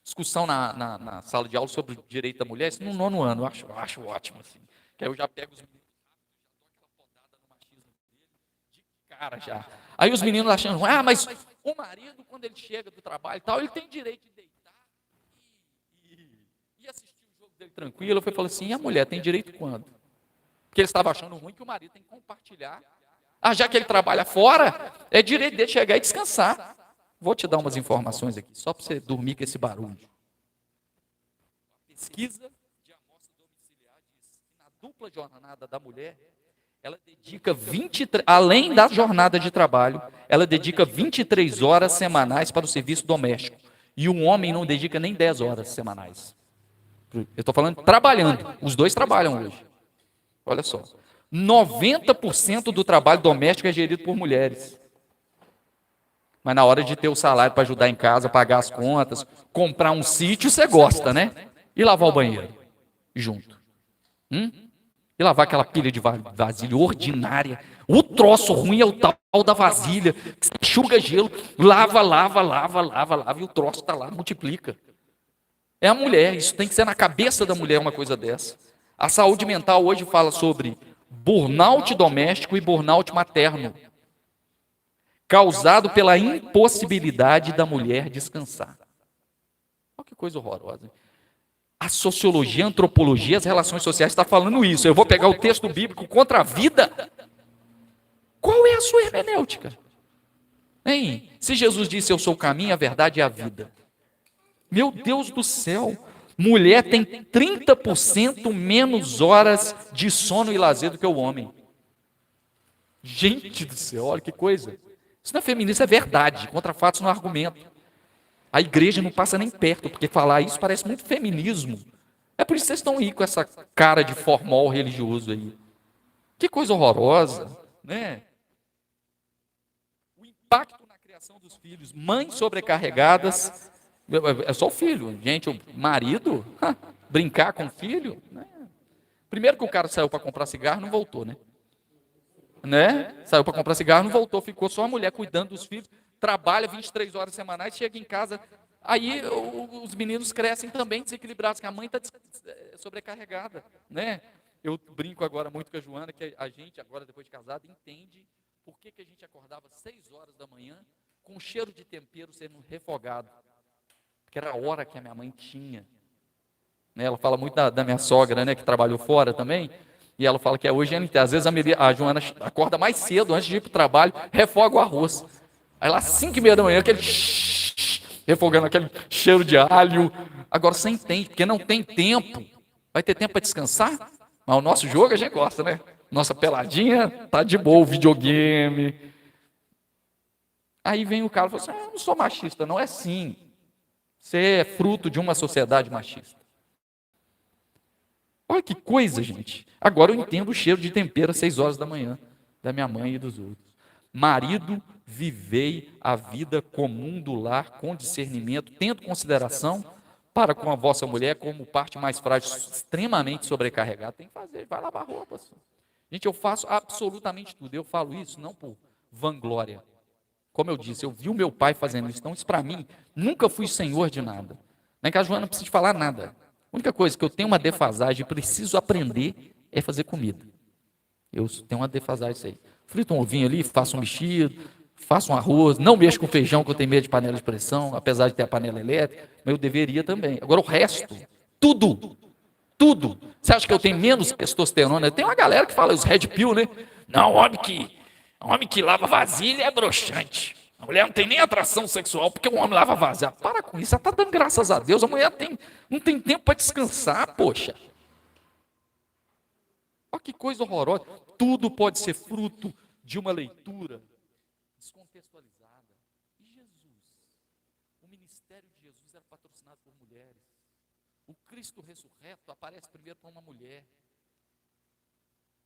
discussão na sala de aula sobre o direito da mulher, isso no 9º ano, eu acho ótimo, assim. Que aí eu já pego os meninos, podada no machismo dele, de cara já. Aí os meninos achando, mas o marido, quando ele chega do trabalho e tal, ele tem direito de deitar e assistir o jogo dele tranquilo. Eu falei assim, e a mulher tem direito quando? Porque ele estava achando ruim que o marido tem que compartilhar. Já que ele trabalha fora, é direito dele chegar e descansar. Vou te dar umas informações aqui, só para você dormir com esse barulho. Pesquisa de amostra domiciliar diz que na dupla jornada da mulher, ela dedica além da jornada de trabalho, ela dedica 23 horas semanais para o serviço doméstico. E um homem não dedica nem 10 horas semanais. Eu estou falando trabalhando, os dois trabalham hoje. Olha só, 90% do trabalho doméstico é gerido por mulheres. Mas na hora de ter o salário para ajudar em casa, pagar as contas, comprar um sítio, você gosta, né? E lavar o banheiro junto. E lavar aquela pilha de vasilha ordinária. O troço ruim é o tal da vasilha, que você enxuga gelo, lava, e o troço está lá, multiplica. É a mulher, isso tem que ser na cabeça da mulher uma coisa dessa. A saúde mental hoje fala sobre burnout doméstico e burnout materno, causado pela impossibilidade da mulher descansar. Olha que coisa horrorosa. A sociologia, a antropologia, as relações sociais está falando isso. Eu vou pegar o texto bíblico contra a vida. Qual é a sua hermenêutica? Hein? Se Jesus disse, eu sou o caminho, a verdade e a vida. Meu Deus do céu. Mulher tem 30% menos horas de sono e lazer do que o homem. Gente do céu, olha que coisa. Isso não é feminista, é verdade. Contra fatos não é argumento. A igreja não passa nem perto, porque falar isso parece muito feminismo. É por isso que vocês estão aí com essa cara de formol religioso aí. Que coisa horrorosa, né? O impacto na criação dos filhos, mães sobrecarregadas, é só o filho, gente, o marido, brincar com o filho, né? Primeiro que o cara saiu para comprar cigarro, não voltou, né? Saiu para comprar cigarro, não voltou, ficou só a mulher cuidando dos filhos, trabalha 23 horas semanais, chega em casa, aí os meninos crescem também desequilibrados, que a mãe está sobrecarregada, né? Eu brinco agora muito com a Joana, que a gente, agora depois de casado, entende por que a gente acordava 6 horas da manhã com cheiro de tempero sendo refogado, porque era a hora que a minha mãe tinha. Ela fala muito da minha sogra, né, que trabalhou fora também. E ela fala que é hoje às vezes a Joana acorda mais cedo, antes de ir para o trabalho, refoga o arroz. Aí lá, 5h30 da manhã, aquele refogando aquele cheiro de alho. Agora você entende, porque não tem tempo. Vai ter tempo para descansar? Mas o nosso jogo a gente gosta, né? Nossa peladinha tá de boa, o videogame. Aí vem o cara e fala assim, eu não sou machista. Não é sim. Você é fruto de uma sociedade machista. Olha que coisa, gente. Agora eu entendo o cheiro de tempero às 6 horas da manhã, da minha mãe e dos outros. Marido, vivei a vida comum do lar com discernimento, tendo consideração para com a vossa mulher como parte mais frágil, extremamente sobrecarregada. Tem que fazer, vai lavar roupa. Gente, eu faço absolutamente tudo. Eu falo isso não por vanglória. Como eu disse, eu vi o meu pai fazendo isso. Então, isso para mim, nunca fui senhor de nada. Na casa Joana não precisa falar nada. A única coisa que eu tenho uma defasagem e preciso aprender é fazer comida. Eu tenho uma defasagem isso aí. Frito um ovinho ali, faço um mexido, faço um arroz, não mexo com feijão, que eu tenho medo de panela de pressão, apesar de ter a panela elétrica, mas eu deveria também. Agora o resto, tudo. Você acha que eu tenho menos testosterona? Tem uma galera que fala os red pill, né? Não, homem que lava vasilha é broxante. A mulher não tem nem atração sexual porque o homem lava vasilha. Para com isso, ela está dando graças a Deus. A mulher não tem tempo para descansar, poxa. Olha que coisa horrorosa. Tudo pode ser fruto de uma leitura descontextualizada. E Jesus? O ministério de Jesus era patrocinado por mulheres. O Cristo ressurreto aparece primeiro para uma mulher.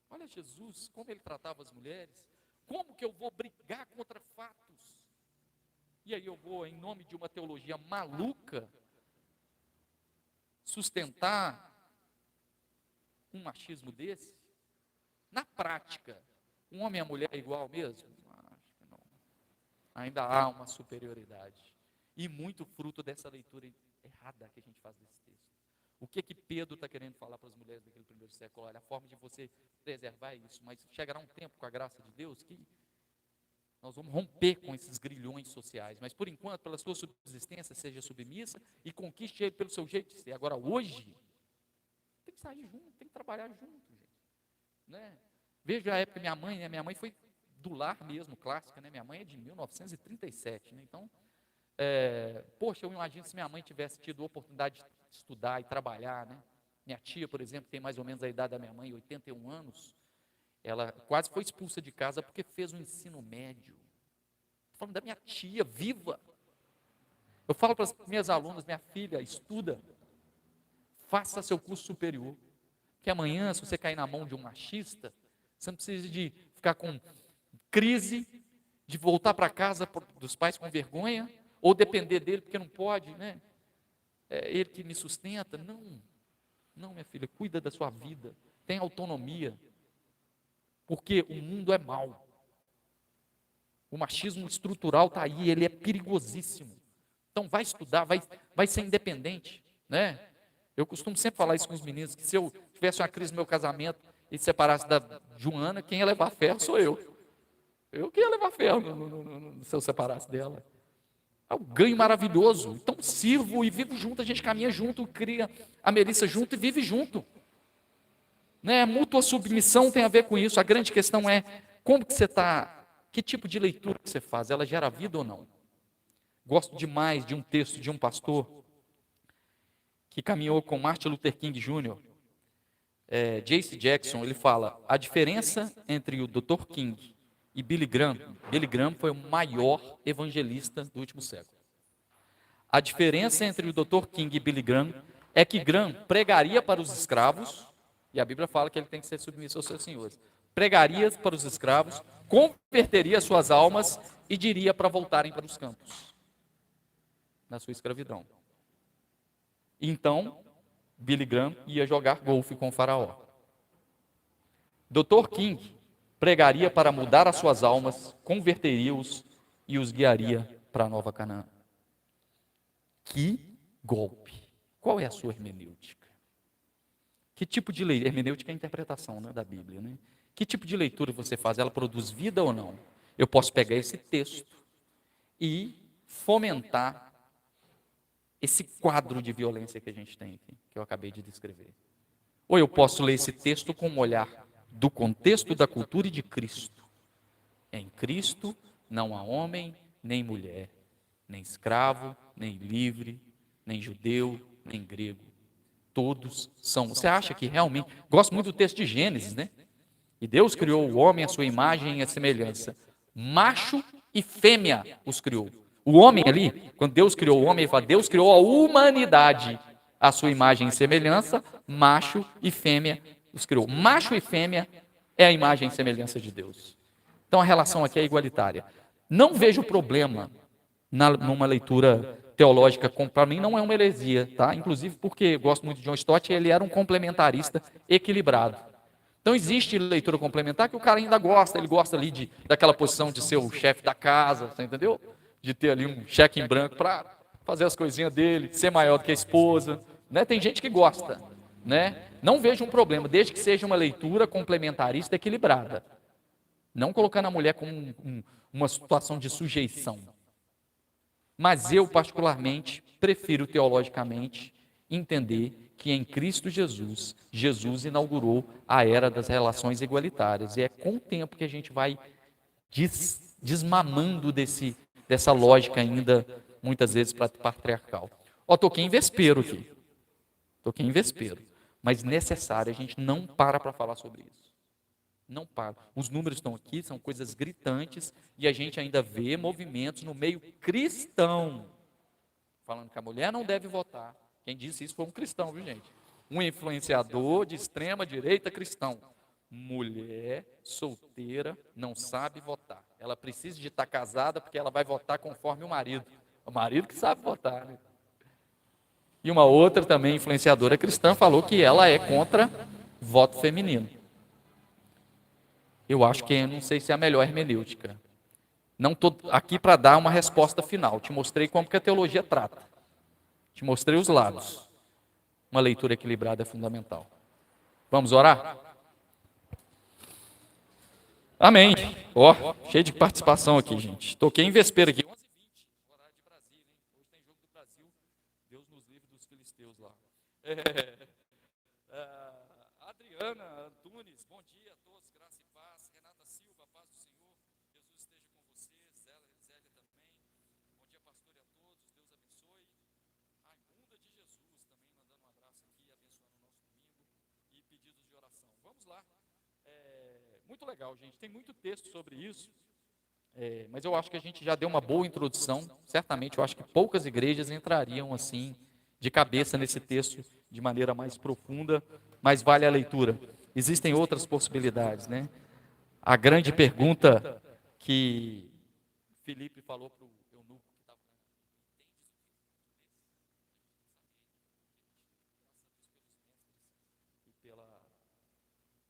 Olha Jesus, como ele tratava as mulheres. Como que eu vou brigar contra fatos? E aí eu vou, em nome de uma teologia maluca, sustentar um machismo desse? Na prática, um homem e a mulher é igual mesmo? Acho que não. Ainda há uma superioridade. E muito fruto dessa leitura errada que a gente faz desse texto. O que Pedro está querendo falar para as mulheres daquele primeiro século? Olha, a forma de você preservar isso, mas chegará um tempo, com a graça de Deus, que nós vamos romper com esses grilhões sociais. Mas, por enquanto, pela sua subsistência, seja submissa e conquiste ele pelo seu jeito de ser. Agora, hoje, tem que sair junto, tem que trabalhar junto, gente. Né? Veja a época que minha mãe foi do lar mesmo, clássica, né? Minha mãe é de 1937, né? Então, poxa, eu imagino se minha mãe tivesse tido a oportunidade de estudar e trabalhar, né? Minha tia, por exemplo, tem mais ou menos a idade da minha mãe, 81 anos, ela quase foi expulsa de casa porque fez um ensino médio. Estou falando da minha tia, viva. Eu falo para as minhas alunas, minha filha, estuda, faça seu curso superior, que amanhã, se você cair na mão de um machista, você não precisa de ficar com crise, de voltar para casa dos pais com vergonha, ou depender dele porque não pode, né? É ele que me sustenta. Não, minha filha, cuida da sua vida, tem autonomia, porque o mundo é mau. O machismo estrutural está aí, ele é perigosíssimo. Então vai estudar, vai ser independente, né? Eu costumo sempre falar isso com os meninos, que se eu tivesse uma crise no meu casamento e separasse da Joana, quem ia levar ferro sou eu. Eu que ia levar ferro se eu separasse dela. É um ganho maravilhoso. Então sirvo e vivo junto, a gente caminha junto, cria a Melissa junto e vive junto. Né? Mútua submissão tem a ver com isso. A grande questão é como que você está, que tipo de leitura que você faz? Ela gera vida ou não? Gosto demais de um texto de um pastor que caminhou com Martin Luther King Jr., J.C. Jackson. Ele fala, a diferença entre o Dr. King e Billy Graham foi o maior evangelista do último século. A diferença entre o Dr. King e Billy Graham é que Graham pregaria para os escravos, e a Bíblia fala que ele tem que ser submisso aos seus senhores. Pregaria para os escravos, converteria suas almas e diria para voltarem para os campos, na sua escravidão. Então, Billy Graham ia jogar golfe com o faraó. Dr. King pregaria para mudar as suas almas, converteria-os e os guiaria para a Nova Canaã. Que golpe! Qual é a sua hermenêutica? Que tipo de leitura? Hermenêutica é a interpretação, né, da Bíblia, né? Que tipo de leitura você faz? Ela produz vida ou não? Eu posso pegar esse texto e fomentar esse quadro de violência que a gente tem aqui, que eu acabei de descrever. Ou eu posso ler esse texto com um olhar do contexto da cultura e de Cristo. Em Cristo não há homem nem mulher, nem escravo, nem livre, nem judeu, nem grego. Todos são. Você acha que realmente... Gosto muito do texto de Gênesis, né? E Deus criou o homem à sua imagem e à semelhança. Macho e fêmea os criou. O homem ali, quando Deus criou o homem, ele fala, Deus criou a humanidade à sua imagem e semelhança, macho e fêmea os criou. Macho e fêmea é a imagem e semelhança de Deus. Então a relação aqui é igualitária. Não vejo problema numa leitura teológica, para mim não é uma heresia, tá? Inclusive porque eu gosto muito de John Stott, ele era um complementarista equilibrado. Então existe leitura complementar que o cara ainda gosta, ele gosta ali daquela posição de ser o chefe da casa, você entendeu? De ter ali um cheque em branco para fazer as coisinhas dele, ser maior do que a esposa, né? Tem gente que gosta, né? Não vejo um problema, desde que seja uma leitura complementarista equilibrada. Não colocando a mulher como uma situação de sujeição. Mas eu, particularmente, prefiro teologicamente entender que em Cristo Jesus, Jesus inaugurou a era das relações igualitárias. E é com o tempo que a gente vai desmamando dessa lógica ainda, muitas vezes, patriarcal. Toquei em vespeiro aqui. Toquei em vespeiro. Mas necessário, a gente não para falar sobre isso. Não para. Os números estão aqui, são coisas gritantes, e a gente ainda vê movimentos no meio cristão, falando que a mulher não deve votar. Quem disse isso foi um cristão, viu, gente? Um influenciador de extrema direita cristão. Mulher solteira não sabe votar. Ela precisa de estar casada porque ela vai votar conforme o marido. O marido que sabe votar, né? E uma outra também influenciadora cristã falou que ela é contra voto feminino. Eu acho que não sei se é a melhor hermenêutica. Não estou aqui para dar uma resposta final. Te mostrei como que a teologia trata. Te mostrei os lados. Uma leitura equilibrada é fundamental. Vamos orar? Amém. Cheio de participação aqui, gente. Toquei em vespeiro aqui. 11h20, horário de Brasília, hein? Hoje tem jogo do Brasil. Deus nos livre dos filisteus lá. Adriana Antunes, bom dia a todos, graça e paz. Renata Silva, paz do Senhor. Jesus esteja com você. Zélia também. Bom dia, pastor, e a todos. Deus abençoe. Raimunda de Jesus também mandando um abraço aqui, abençoando o nosso domingo e pedidos de oração. Vamos lá. Muito legal, gente. Tem muito texto sobre isso, mas eu acho que a gente já deu uma boa introdução. Certamente, eu acho que poucas igrejas entrariam assim, de cabeça nesse texto, de maneira mais profunda, mas vale a leitura. Existem outras possibilidades, né? A grande pergunta que Filipe falou para o eunuco que estava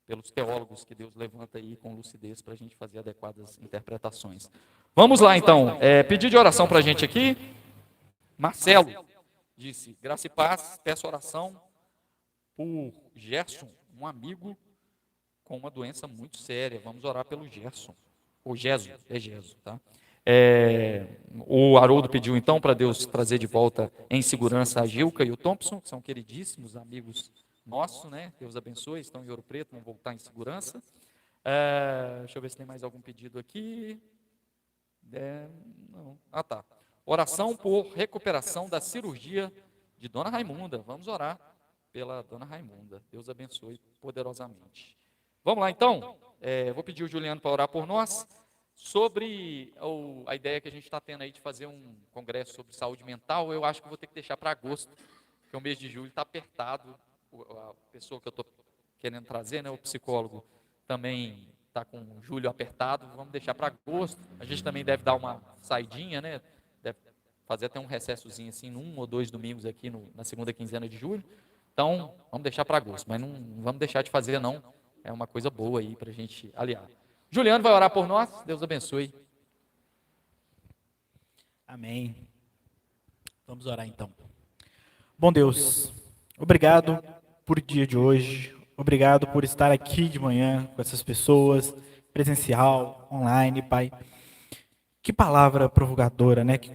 pelos teólogos que Deus levanta aí com lucidez para a gente fazer adequadas interpretações. Vamos lá, então. Pedir de oração para a gente aqui. Marcelo disse, graça e paz, peço oração por Gerson, um amigo com uma doença muito séria. Vamos orar pelo Gerson. Ou Geso, é Geso, tá? O Haroldo pediu, então, para Deus trazer de volta em segurança a Gilca e o Thompson, que são queridíssimos amigos nossos, né? Deus abençoe, estão em Ouro Preto, vão voltar em segurança. Deixa eu ver se tem mais algum pedido aqui. Não. Tá. Oração por recuperação da cirurgia de Dona Raimunda. Vamos orar pela Dona Raimunda. Deus abençoe poderosamente. Vamos lá, então. Vou pedir o Juliano para orar por nós sobre a ideia que a gente está tendo aí de fazer um congresso sobre saúde mental. Eu acho que vou ter que deixar para agosto, porque o mês de julho está apertado. A pessoa que eu estou querendo trazer, né, o psicólogo, também está com o julho apertado. Vamos deixar para agosto. A gente também deve dar uma saidinha, né? Deve fazer até um recessozinho assim, 1 ou 2 domingos aqui na segunda quinzena de julho. Então, vamos deixar para agosto, mas não vamos deixar de fazer, não. É uma coisa boa aí para a gente aliar. Juliano vai orar por nós. Deus abençoe. Amém. Vamos orar então. Bom Deus, obrigado por o dia de hoje. Obrigado por estar aqui de manhã com essas pessoas, presencial, online, Pai. Que palavra provocadora, né? Que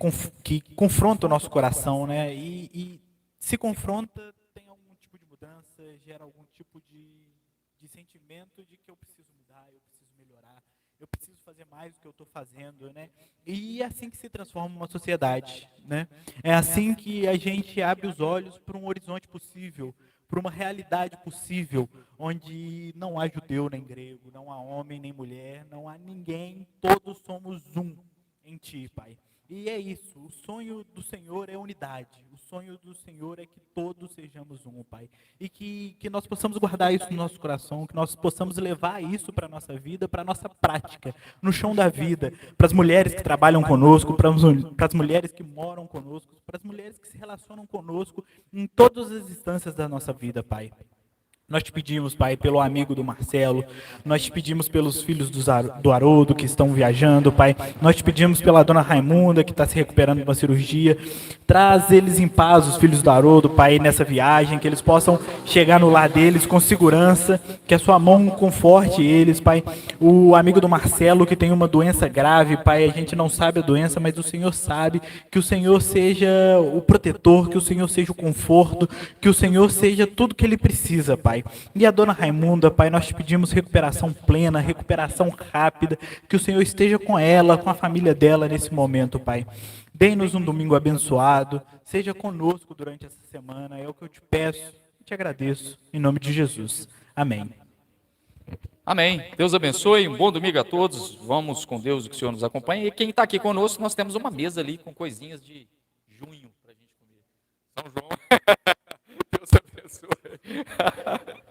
confronta o nosso coração, né? E se confronta, tem algum tipo de mudança. mudança gera algum tipo de sentimento de que eu preciso mudar, eu preciso melhorar, eu preciso fazer mais do que eu estou fazendo, né? E é assim que se transforma uma sociedade, né? É assim que a gente abre os olhos para um horizonte possível, para uma realidade possível, onde não há judeu nem grego, não há homem nem mulher, não há ninguém, todos somos um em Ti, Pai. E é isso, o sonho do Senhor é unidade, o sonho do Senhor é que todos sejamos um, Pai. E que nós possamos guardar isso no nosso coração, que nós possamos levar isso para a nossa vida, para a nossa prática, no chão da vida, para as mulheres que trabalham conosco, para as mulheres que moram conosco, para as mulheres que se relacionam conosco em todas as instâncias da nossa vida, Pai. Nós te pedimos, Pai, pelo amigo do Marcelo, nós te pedimos pelos filhos do Haroldo que estão viajando, Pai, nós te pedimos pela dona Raimunda que está se recuperando de uma cirurgia, traz eles em paz, os filhos do Haroldo, Pai, nessa viagem, que eles possam chegar no lar deles com segurança, que a sua mão conforte eles, Pai, o amigo do Marcelo que tem uma doença grave, Pai, a gente não sabe a doença, mas o Senhor sabe, que o Senhor seja o protetor, que o Senhor seja o conforto, que o Senhor seja tudo que ele precisa, Pai. E a dona Raimunda, Pai, nós te pedimos recuperação plena, recuperação rápida, que o Senhor esteja com ela, com a família dela nesse momento, Pai. Dê-nos um domingo abençoado, seja conosco durante essa semana, é o que eu te peço e te agradeço, em nome de Jesus. Amém. Amém. Deus abençoe, um bom domingo a todos. Vamos com Deus, que o Senhor nos acompanhe. E quem está aqui conosco, nós temos uma mesa ali com coisinhas de junho para a gente comer. São João. Deus abençoe.